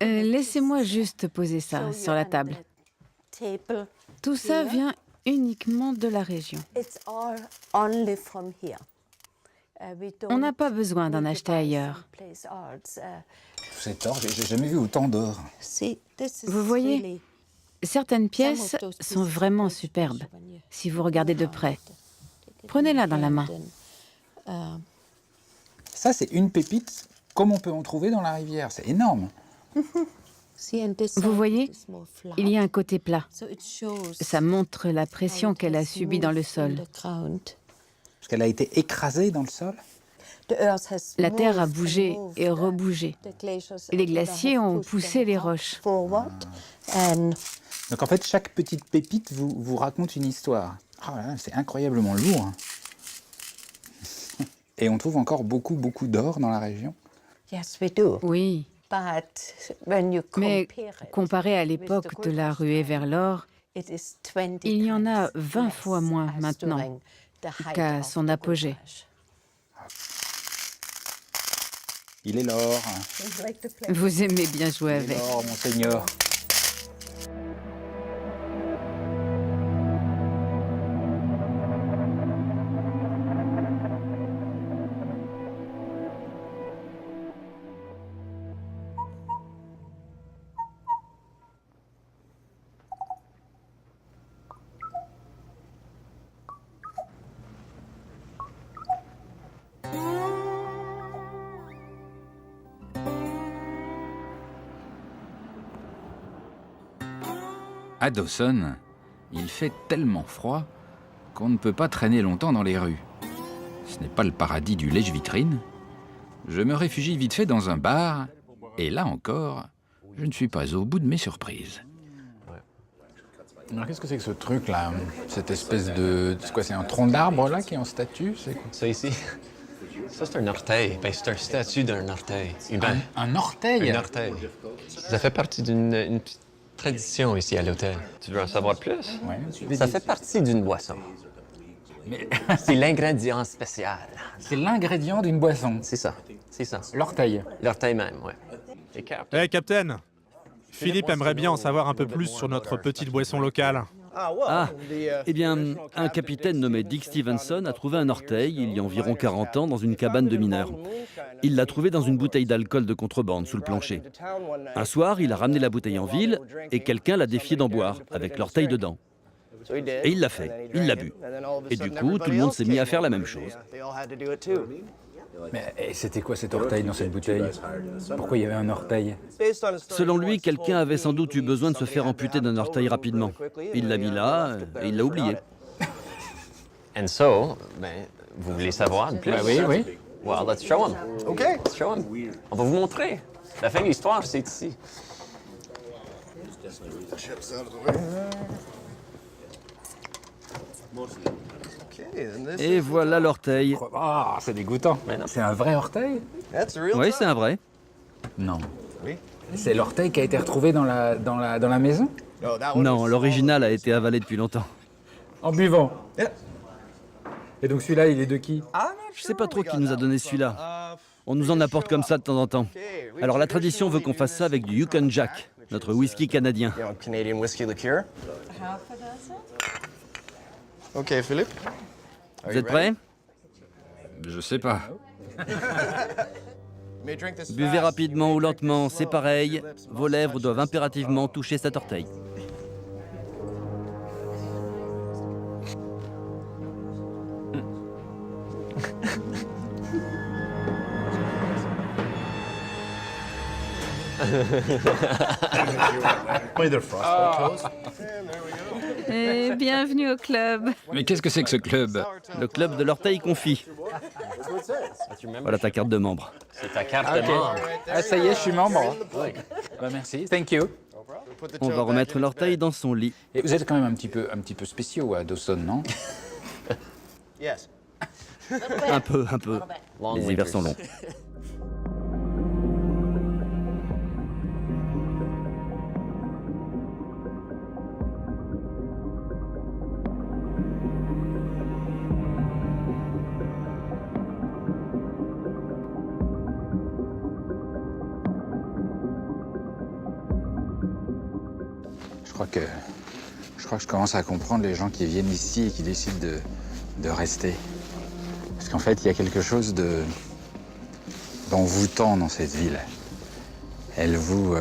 Laissez-moi juste poser ça sur la table. Tout ça vient uniquement de la région. On n'a pas besoin d'en acheter ailleurs. Cet or, j'ai jamais vu autant d'or. Vous voyez, certaines pièces sont vraiment superbes, si vous regardez de près. Prenez-la dans la main. Ça, c'est une pépite, comme on peut en trouver dans la rivière. C'est énorme. Vous voyez, il y a un côté plat. Ça montre la pression qu'elle a subie dans le sol. Parce qu'elle a été écrasée dans le sol. La terre a bougé et rebougé. Les glaciers ont poussé les roches. Donc en fait, chaque petite pépite vous raconte une histoire. Oh là là, c'est incroyablement lourd. Et on trouve encore beaucoup d'or dans la région. Oui. Mais comparé à l'époque de la ruée vers l'or, il y en a 20 fois moins maintenant qu'à son apogée. Il est l'or. Vous aimez bien jouer avec. L'or, monseigneur. À Dawson, il fait tellement froid qu'on ne peut pas traîner longtemps dans les rues. Ce n'est pas le paradis du lèche-vitrine. Je me réfugie vite fait dans un bar, et là encore, je ne suis pas au bout de mes surprises. Alors qu'est-ce que c'est que ce truc là? Cette espèce de... C'est quoi, c'est un tronc d'arbre là qui est en statue? C'est quoi? Ça ici? Ça c'est un orteil. Ben, c'est un statut d'un orteil humain. Un orteil? Un orteil. Ça fait partie d'une petite tradition ici à l'hôtel. Tu veux en savoir plus? Oui. Ça fait partie d'une boisson. Mais C'est l'ingrédient spécial. c'est l'ingrédient d'une boisson. C'est ça, c'est ça. L'orteil. L'orteil même, ouais. Hey, Captain, Philippe aimerait bien en savoir un peu plus sur notre petite boisson locale. Ah, eh bien, un capitaine nommé Dick Stevenson a trouvé un orteil il y a environ 40 ans dans une cabane de mineurs. Il l'a trouvé dans une bouteille d'alcool de contrebande sous le plancher. Un soir, il a ramené la bouteille en ville et quelqu'un l'a défié d'en boire avec l'orteil dedans. Et il l'a fait, il l'a bu. Et du coup, tout le monde s'est mis à faire la même chose. Mais c'était quoi cet orteil dans cette bouteille? Pourquoi il y avait un orteil? Selon lui, quelqu'un avait sans doute eu besoin de se faire amputer d'un orteil rapidement. Il l'a mis là et il l'a oublié. And so, ben, vous voulez savoir de plus? Bah oui, oui. Well, let's show him. OK. Let's show him. On va vous montrer. La fin de l'histoire, c'est ici. Et voilà l'orteil. Ah, c'est dégoûtant. C'est un vrai orteil? Oui, c'est un vrai. Non. C'est l'orteil qui a été retrouvé dans la maison? Non, l'original a été avalé depuis longtemps. En buvant. Et donc celui-là, il est de qui? Je sais pas trop qui nous a donné celui-là. On nous en apporte comme ça de temps en temps. Alors la tradition veut qu'on fasse ça avec du Yukon Jack, notre whisky canadien. Canadian whiskey liqueur. OK, Philippe. Vous êtes prêts? Je sais pas. Buvez rapidement ou lentement, c'est pareil. Vos lèvres doivent impérativement toucher cet orteil. Et bienvenue au club. Mais qu'est-ce que c'est que ce club? Le club de l'orteil confit. Voilà ta carte de membre. C'est ta carte de membre. Ah, ça y est, je suis membre. Bah, merci, thank you. On va remettre l'orteil dans son lit. Et vous êtes quand même un petit peu spéciaux à Dawson, non? Un peu. Les hivers sont longs. Je crois que je commence à comprendre les gens qui viennent ici et qui décident de rester. Parce qu'en fait, il y a quelque chose d'envoûtant dans cette ville. Elle vous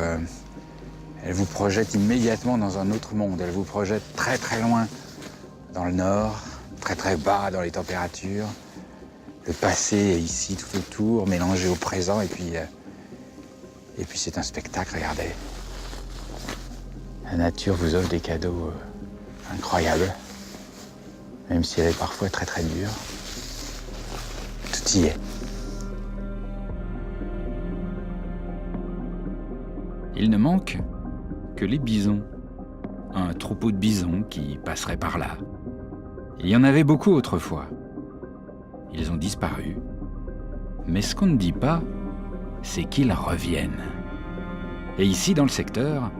projette immédiatement dans un autre monde. Elle vous projette très très loin dans le nord, très très bas dans les températures. Le passé est ici tout autour, mélangé au présent, et puis c'est un spectacle, regardez. La nature vous offre des cadeaux incroyables, même si elle est parfois très très dure. Tout y est. Il ne manque que les bisons. Un troupeau de bisons qui passerait par là. Il y en avait beaucoup autrefois. Ils ont disparu. Mais ce qu'on ne dit pas, c'est qu'ils reviennent. Et ici, dans le secteur,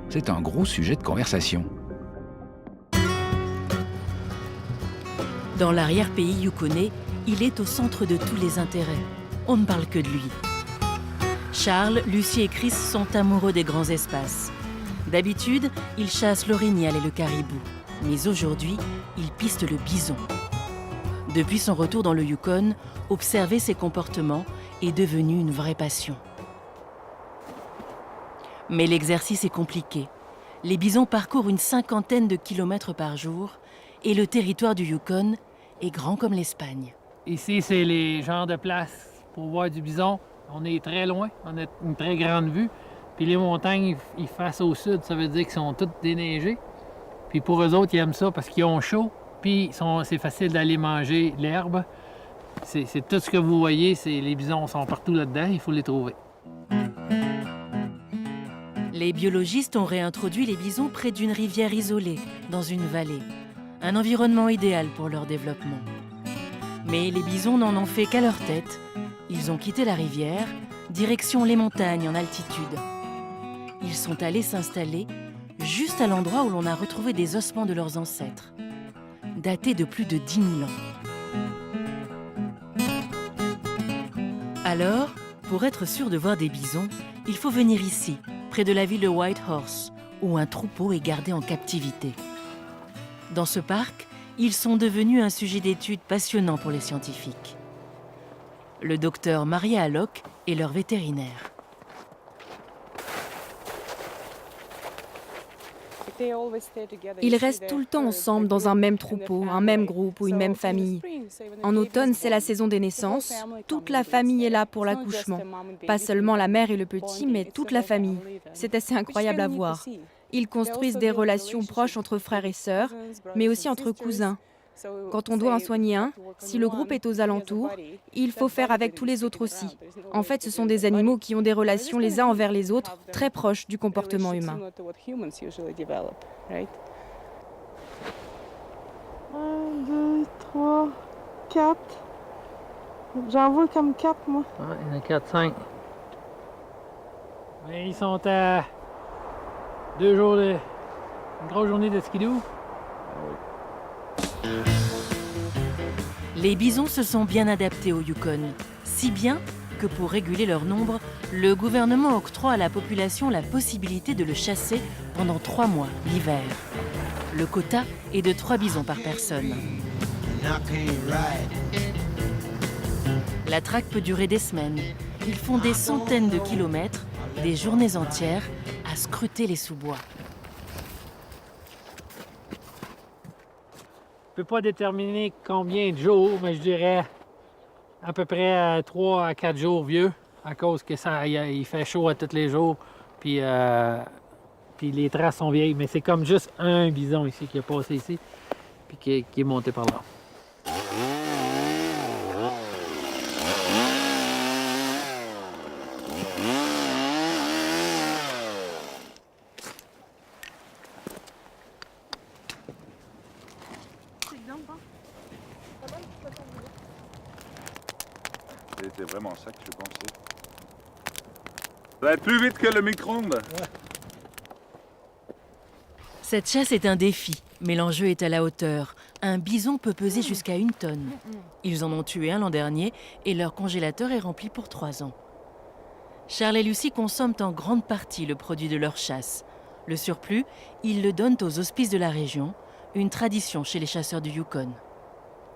c'est un gros sujet de conversation. Dans l'arrière-pays yukonnais, il est au centre de tous les intérêts. On ne parle que de lui. Charles, Lucie et Chris sont amoureux des grands espaces. D'habitude, ils chassent l'orignal et le caribou. Mais aujourd'hui, ils pistent le bison. Depuis son retour dans le Yukon, observer ses comportements est devenu une vraie passion. Mais l'exercice est compliqué. Les bisons parcourent une 50aine de kilomètres par jour et le territoire du Yukon est grand comme l'Espagne. Ici, c'est les genres de places pour voir du bison. On est très loin, on a une très grande vue. Puis les montagnes, ils facent au sud, ça veut dire qu'ils sont toutes déneigées. Puis pour eux autres, ils aiment ça parce qu'ils ont chaud. Puis c'est facile d'aller manger l'herbe. C'est tout ce que vous voyez, les bisons sont partout là-dedans, il faut les trouver. Les biologistes ont réintroduit les bisons près d'une rivière isolée, dans une vallée. Un environnement idéal pour leur développement. Mais les bisons n'en ont fait qu'à leur tête. Ils ont quitté la rivière, direction les montagnes en altitude. Ils sont allés s'installer juste à l'endroit où l'on a retrouvé des ossements de leurs ancêtres. daté de plus de 10 000 ans. Alors, pour être sûr de voir des bisons, il faut venir ici, près de la ville de Whitehorse, où un troupeau est gardé en captivité. Dans ce parc, ils sont devenus un sujet d'étude passionnant pour les scientifiques. Le docteur Maria Alloc est leur vétérinaire. Ils restent tout le temps ensemble dans un même troupeau, un même groupe ou une même famille. En automne, c'est la saison des naissances. Toute la famille est là pour l'accouchement. Pas seulement la mère et le petit, mais toute la famille. C'est assez incroyable à voir. Ils construisent des relations proches entre frères et sœurs, mais aussi entre cousins. Quand on doit en soigner un, si le groupe est aux alentours, il faut faire avec tous les autres aussi. En fait, ce sont des animaux qui ont des relations les uns envers les autres très proches du comportement humain. 1, 2, 3, 4. J'en vois comme 4, moi. Ouais, il y en a 4, 5. Mais ils sont à 2 jours de... une grosse journée de skidoo. Les bisons se sont bien adaptés au Yukon, si bien que pour réguler leur nombre, le gouvernement octroie à la population la possibilité de le chasser pendant 3 mois, l'hiver. Le quota est de 3 bisons par personne. La traque peut durer des semaines. Ils font des centaines de kilomètres, des journées entières, à scruter les sous-bois. Je ne peux pas déterminer combien de jours, mais je dirais à peu près 3 à 4 jours vieux, à cause que il fait chaud à tous les jours, puis les traces sont vieilles. Mais c'est comme juste un bison ici qui est passé ici, puis qui est monté par là. C'était vraiment ça que je pensais. Ça va être plus vite que le micro-ondes. Cette chasse est un défi, mais l'enjeu est à la hauteur. Un bison peut peser jusqu'à 1 tonne. Ils en ont tué un l'an dernier et leur congélateur est rempli pour 3 ans. Charles et Lucie consomment en grande partie le produit de leur chasse. Le surplus, ils le donnent aux hospices de la région, une tradition chez les chasseurs du Yukon.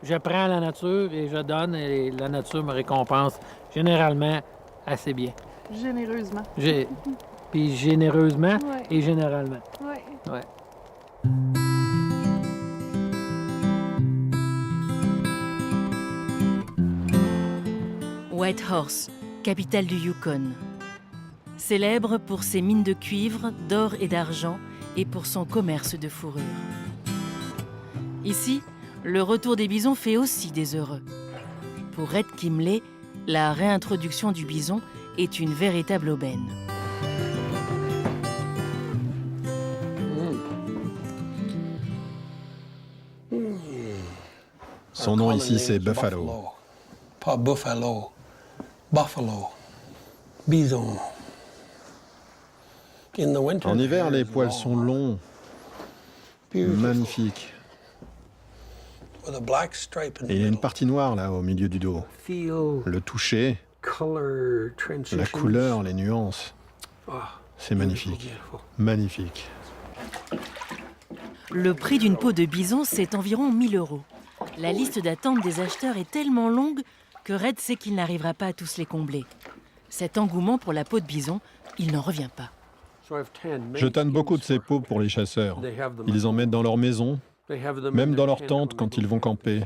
Je prends la nature et je donne, et la nature me récompense généralement assez bien. Généreusement. Puis généreusement et généralement. Ouais. Whitehorse, capitale du Yukon. Célèbre pour ses mines de cuivre, d'or et d'argent et pour son commerce de fourrure. Ici, le retour des bisons fait aussi des heureux. Pour Red Kimley, la réintroduction du bison est une véritable aubaine. Son nom ici, c'est Buffalo. Pas Buffalo, Buffalo, bison. En hiver, les poils sont longs, magnifiques. Et il y a une partie noire là au milieu du dos. Le toucher, la couleur, les nuances. C'est magnifique. Magnifique. Le prix d'une peau de bison, c'est environ 1 000 €. La liste d'attente des acheteurs est tellement longue que Red sait qu'il n'arrivera pas à tous les combler. Cet engouement pour la peau de bison, il n'en revient pas. Je tanne beaucoup de ces peaux pour les chasseurs. Ils en mettent dans leur maison, même dans leur tente quand ils vont camper.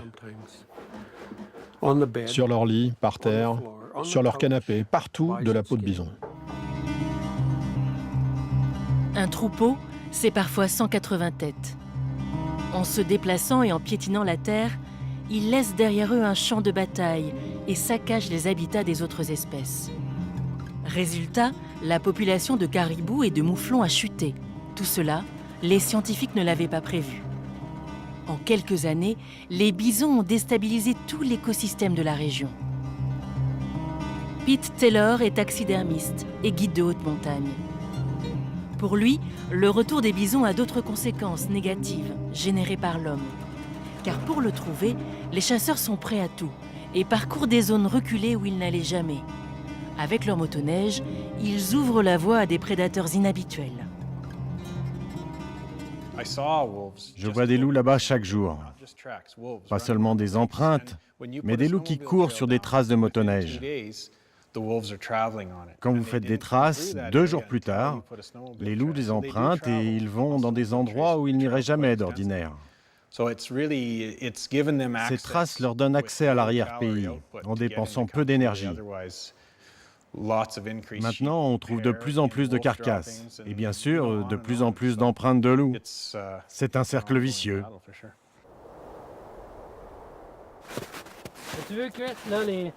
Sur leur lit, par terre, sur leur canapé, partout de la peau de bison. Un troupeau, c'est parfois 180 têtes. En se déplaçant et en piétinant la terre, ils laissent derrière eux un champ de bataille et saccagent les habitats des autres espèces. Résultat, la population de caribous et de mouflons a chuté. Tout cela, les scientifiques ne l'avaient pas prévu. En quelques années, les bisons ont déstabilisé tout l'écosystème de la région. Pete Taylor est taxidermiste et guide de haute montagne. Pour lui, le retour des bisons a d'autres conséquences négatives générées par l'homme. Car pour le trouver, les chasseurs sont prêts à tout et parcourent des zones reculées où ils n'allaient jamais. Avec leur motoneige, ils ouvrent la voie à des prédateurs inhabituels. Je vois des loups là-bas chaque jour. Pas seulement des empreintes, mais des loups qui courent sur des traces de motoneige. Quand vous faites des traces, 2 jours plus tard, les loups les empruntent et ils vont dans des endroits où ils n'iraient jamais d'ordinaire. Ces traces leur donnent accès à l'arrière-pays en dépensant peu d'énergie. Maintenant, on trouve de plus en plus de carcasses et bien sûr, de plus en plus d'empreintes de loups. C'est un cercle vicieux. Tu veux, Chris, là, les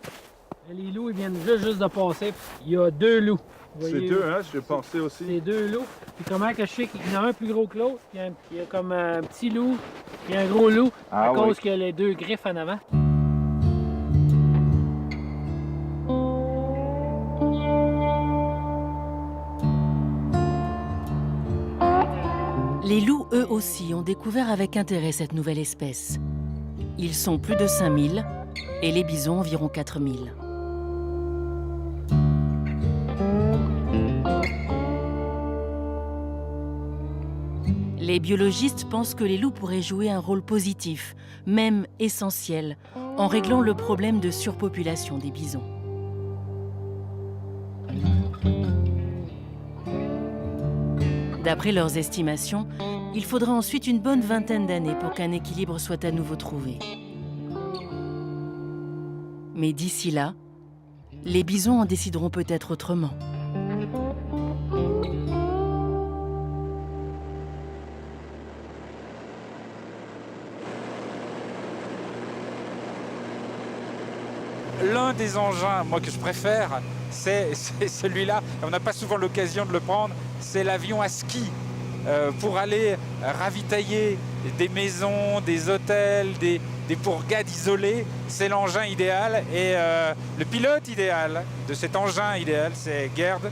loups, ils viennent juste de passer. Il y a 2 loups. C'est 2, hein? Je pensais aussi. C'est 2 loups. Puis comment que je sais qu'il y en a un plus gros que l'autre? Il y a comme un petit loup et un gros loup à cause qu'il y a les 2 griffes en avant. Les loups, eux aussi, ont découvert avec intérêt cette nouvelle espèce. Ils sont plus de 5000 et les bisons environ 4000. Les biologistes pensent que les loups pourraient jouer un rôle positif, même essentiel, en réglant le problème de surpopulation des bisons. D'après leurs estimations, il faudra ensuite une bonne vingtaine d'années pour qu'un équilibre soit à nouveau trouvé. Mais d'ici là, les bisons en décideront peut-être autrement. L'un des engins, moi, que je préfère, c'est celui-là. On n'a pas souvent l'occasion de le prendre. C'est l'avion à ski pour aller ravitailler des maisons, des hôtels, des bourgades isolées. C'est l'engin idéal. Et le pilote idéal de cet engin idéal, c'est Gerd.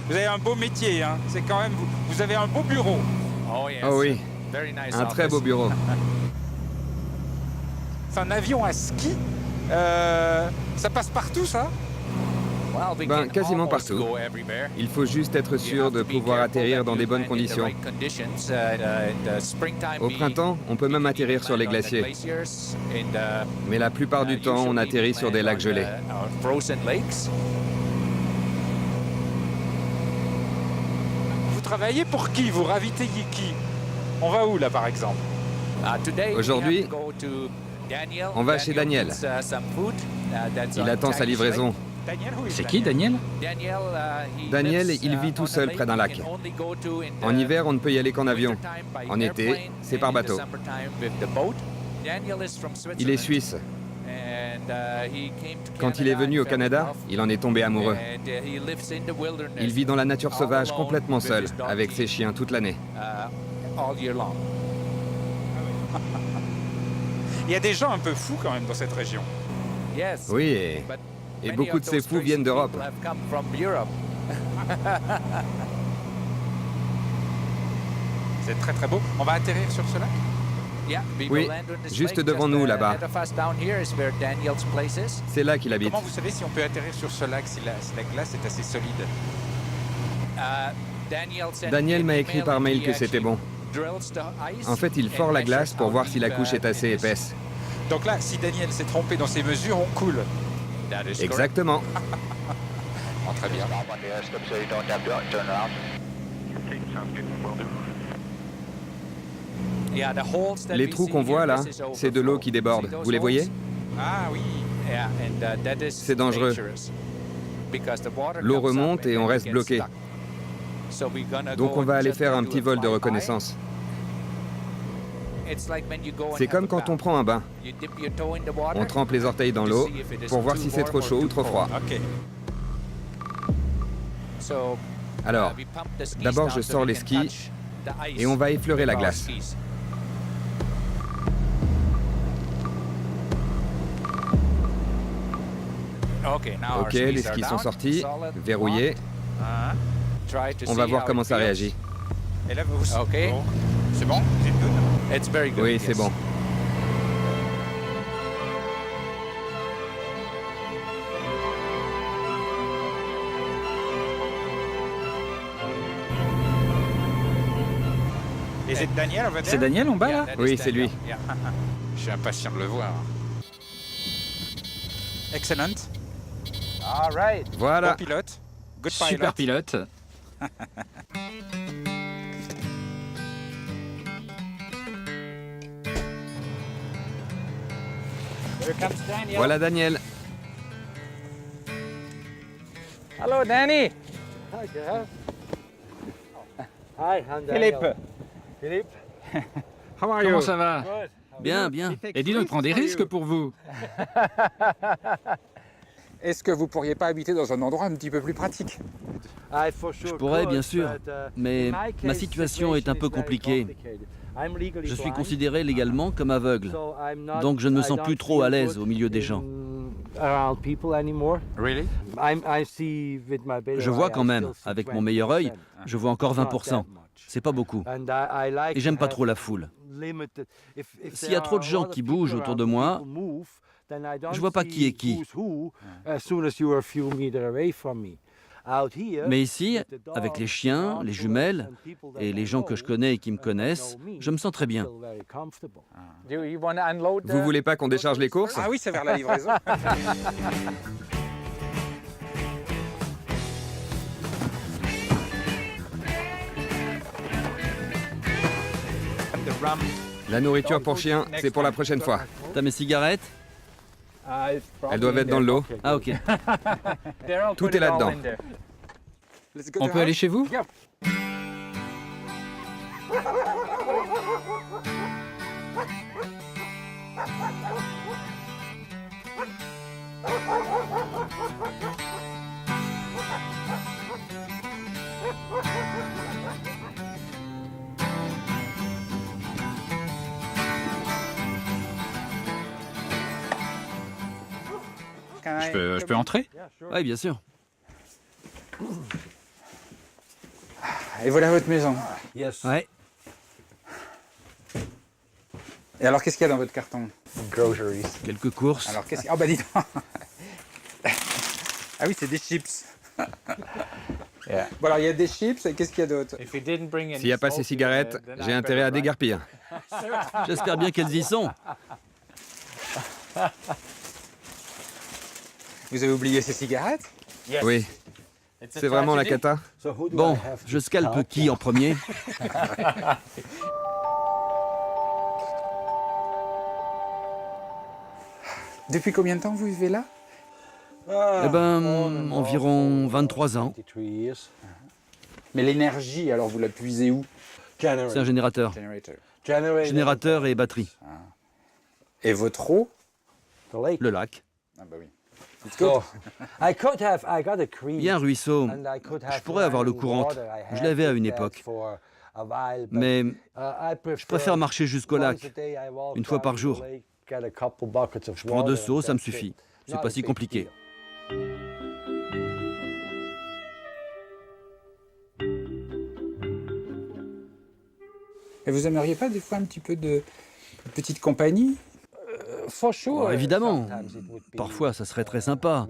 Vous avez un beau métier, hein. C'est quand même, vous avez un beau bureau. Oh oui, un très beau bureau. C'est un avion à ski. Ça passe partout, ça? Ben, quasiment partout. Il faut juste être sûr de pouvoir atterrir dans des bonnes conditions. Au printemps, on peut même atterrir sur les glaciers. Mais la plupart du temps, on atterrit sur des lacs gelés. Vous travaillez pour qui? Vous ravitaillez qui? On va où, là, par exemple? Aujourd'hui, on va chez Daniel. Il attend sa livraison. C'est qui, Daniel? Daniel, il vit tout seul près d'un lac. En hiver, on ne peut y aller qu'en avion. En été, c'est par bateau. Il est suisse. Quand il est venu au Canada, il en est tombé amoureux. Il vit dans la nature sauvage complètement seul, avec ses chiens toute l'année. Il y a des gens un peu fous quand même dans cette région. Oui, et beaucoup de ces fous viennent d'Europe. C'est très très beau. On va atterrir sur ce lac? Oui, juste devant nous là-bas. C'est là qu'il habite. Comment vous savez si on peut atterrir sur ce lac, si la glace est assez solide? Daniel m'a écrit par mail que c'était bon. En fait, il fore la glace pour voir si la couche est assez épaisse. Donc là, si Daniel s'est trompé dans ses mesures, on coule. Exactement. Oh, très bien. Les trous qu'on voit là, c'est de l'eau qui déborde. Vous les voyez? Ah oui. C'est dangereux. L'eau remonte et on reste bloqué. Donc on va aller faire un petit vol de reconnaissance. C'est comme quand on prend un bain. On trempe les orteils dans l'eau pour voir si c'est trop chaud ou trop froid. Alors, d'abord je sors les skis et on va effleurer la glace. Ok, les skis sont sortis, verrouillés. On va voir comment ça réagit. Et là, c'est bon? Oui, c'est bon. C'est Daniel en bas là? Oui, c'est lui. Je suis impatient de le voir. Excellent. Voilà. Bon pilote. Good pilot. Super pilote. Voilà Daniel. Hello Danny. Hi, Jeff. Hi, I'm Philippe. Philippe. How are you? Comment ça va? Bien, bien. Et dis donc, prends des risques pour vous. Est-ce que vous pourriez pas habiter dans un endroit un petit peu plus pratique? Je pourrais, bien sûr, mais ma situation est un peu compliquée. Je suis considéré légalement comme aveugle, donc je ne me sens plus trop à l'aise au milieu des gens. Really? Je vois quand même, avec mon meilleur œil, je vois encore 20%. C'est pas beaucoup. Et j'aime pas trop la foule. S'il y a trop de gens qui bougent autour de moi, je vois pas qui est qui. Mais ici, avec les chiens, les jumelles et les gens que je connais et qui me connaissent, je me sens très bien. Vous voulez pas qu'on décharge les courses? Ah oui, c'est vers la livraison. La nourriture pour chiens, c'est pour la prochaine fois. T'as mes cigarettes? Elles doivent être dans le lot. Ah ok. Tout est là-dedans. On peut aller chez vous? Je peux entrer? Oui, bien sûr. Et voilà votre maison. Ouais. Et alors, qu'est-ce qu'il y a dans votre carton? Quelques courses. Alors, qu'est-ce qu'il y a? Oh, bah dis donc. Ah oui, c'est des chips. Bon, alors, il y a des chips, et qu'est-ce qu'il y a d'autre? S'il n'y a pas ces cigarettes, j'ai intérêt à déguerpir. J'espère bien qu'elles y sont. Vous avez oublié ces cigarettes? Oui. C'est vraiment la cata? Bon, je scalpe qui en premier? Depuis combien de temps vous vivez là? Eh ben, environ 23 ans. Mais l'énergie, alors vous la puisez où? C'est un générateur. Générateur et batterie. Et votre eau? Le lac. Ah bah oui. Il y a un ruisseau. Je pourrais avoir l'eau courante. Je l'avais à une époque. Mais je préfère marcher jusqu'au lac, une fois par jour. Je prends 2 seaux, ça me suffit. C'est pas si compliqué. Et vous aimeriez pas des fois un petit peu de petite compagnie? Oh, évidemment. Parfois, ça serait très sympa.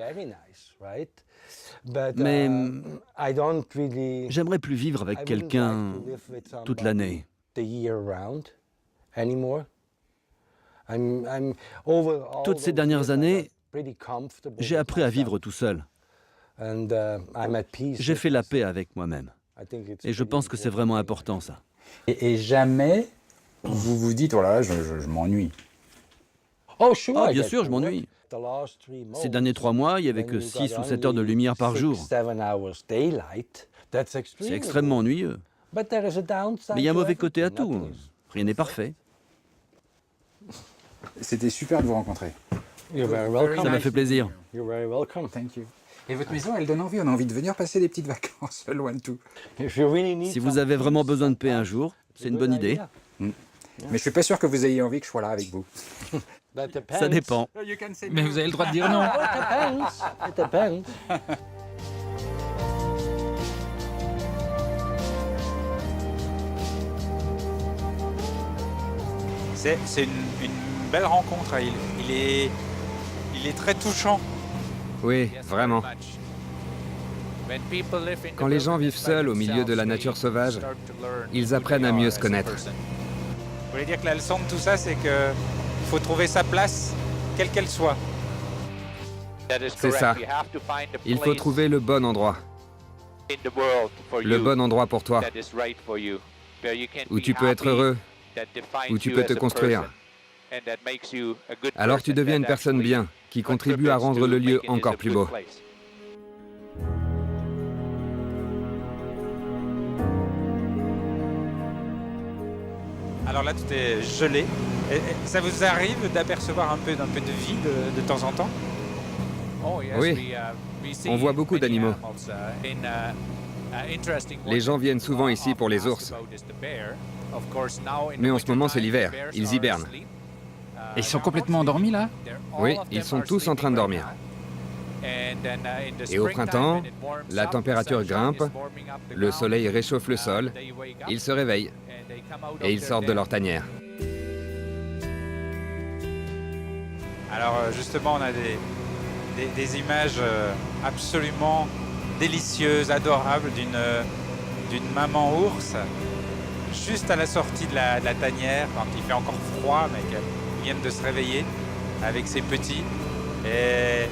Mais j'aimerais plus vivre avec quelqu'un toute l'année. Toutes ces dernières années, j'ai appris à vivre tout seul. J'ai fait la paix avec moi-même. Et je pense que c'est vraiment important, ça. Et jamais vous vous dites, oh là là, je m'ennuie. Oh, bien sûr, je m'ennuie. Ces derniers 3 mois, il n'y avait que 6 ou 7 heures de lumière par jour. C'est extrêmement ennuyeux. Mais il y a un mauvais côté à tout. Rien n'est parfait. C'était super de vous rencontrer. Ça m'a fait plaisir. Thank you. Et votre maison, elle donne envie. On a envie de venir passer des petites vacances loin de tout. Si vous avez vraiment besoin de paix un jour, c'est une bonne idée. Mais je suis pas sûr que vous ayez envie que je sois là avec vous. Ça dépend. Mais vous avez le droit de dire non. C'est une belle rencontre. Il est très touchant. Oui, vraiment. Quand les gens vivent seuls au milieu de la nature sauvage, ils apprennent à mieux se connaître. Vous voulez dire que la leçon de tout ça, c'est qu'il faut trouver sa place, quelle qu'elle soit. C'est ça. Il faut trouver le bon endroit. Le bon endroit pour toi. Où tu peux être heureux, où tu peux te construire. Alors tu deviens une personne bien, qui contribue à rendre le lieu encore plus beau. Alors là, tout est gelé. Et ça vous arrive d'apercevoir un peu de vie de temps en temps? Oui, on voit beaucoup d'animaux. Les gens viennent souvent ici pour les ours. Mais en ce moment, c'est l'hiver. Ils hibernent. Et ils sont complètement endormis, là? Oui, ils sont tous en train de dormir. Et au printemps, la température grimpe, le soleil réchauffe le sol, ils se réveillent et ils sortent de leur tanière. Alors justement, on a des images absolument délicieuses, adorables d'une maman ours juste à la sortie de la tanière, quand il fait encore froid, mais qu'elle vienne de se réveiller avec ses petits. Et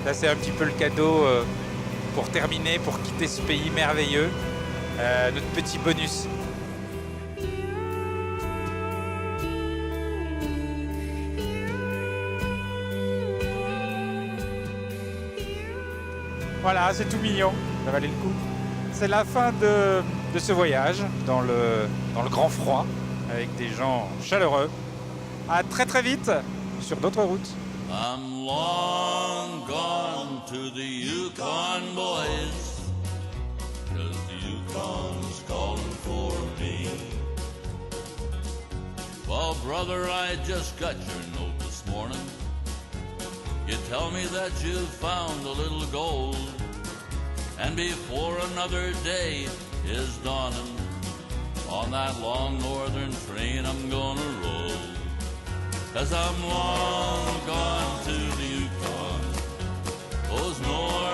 ça, c'est un petit peu le cadeau pour terminer, pour quitter ce pays merveilleux, notre petit bonus. Voilà, c'est tout mignon, ça valait le coup. C'est la fin de ce voyage dans le grand froid, avec des gens chaleureux. À très très vite sur d'autres routes. I'm long gone to the Yukon, boys, 'cause the Yukon's calling for me. Well, brother, I just got your note this morning. You tell me that you found a little gold, and before another day is dawning, on that long northern train I'm gonna roll. 'Cause I'm long gone to the Yukon, those northern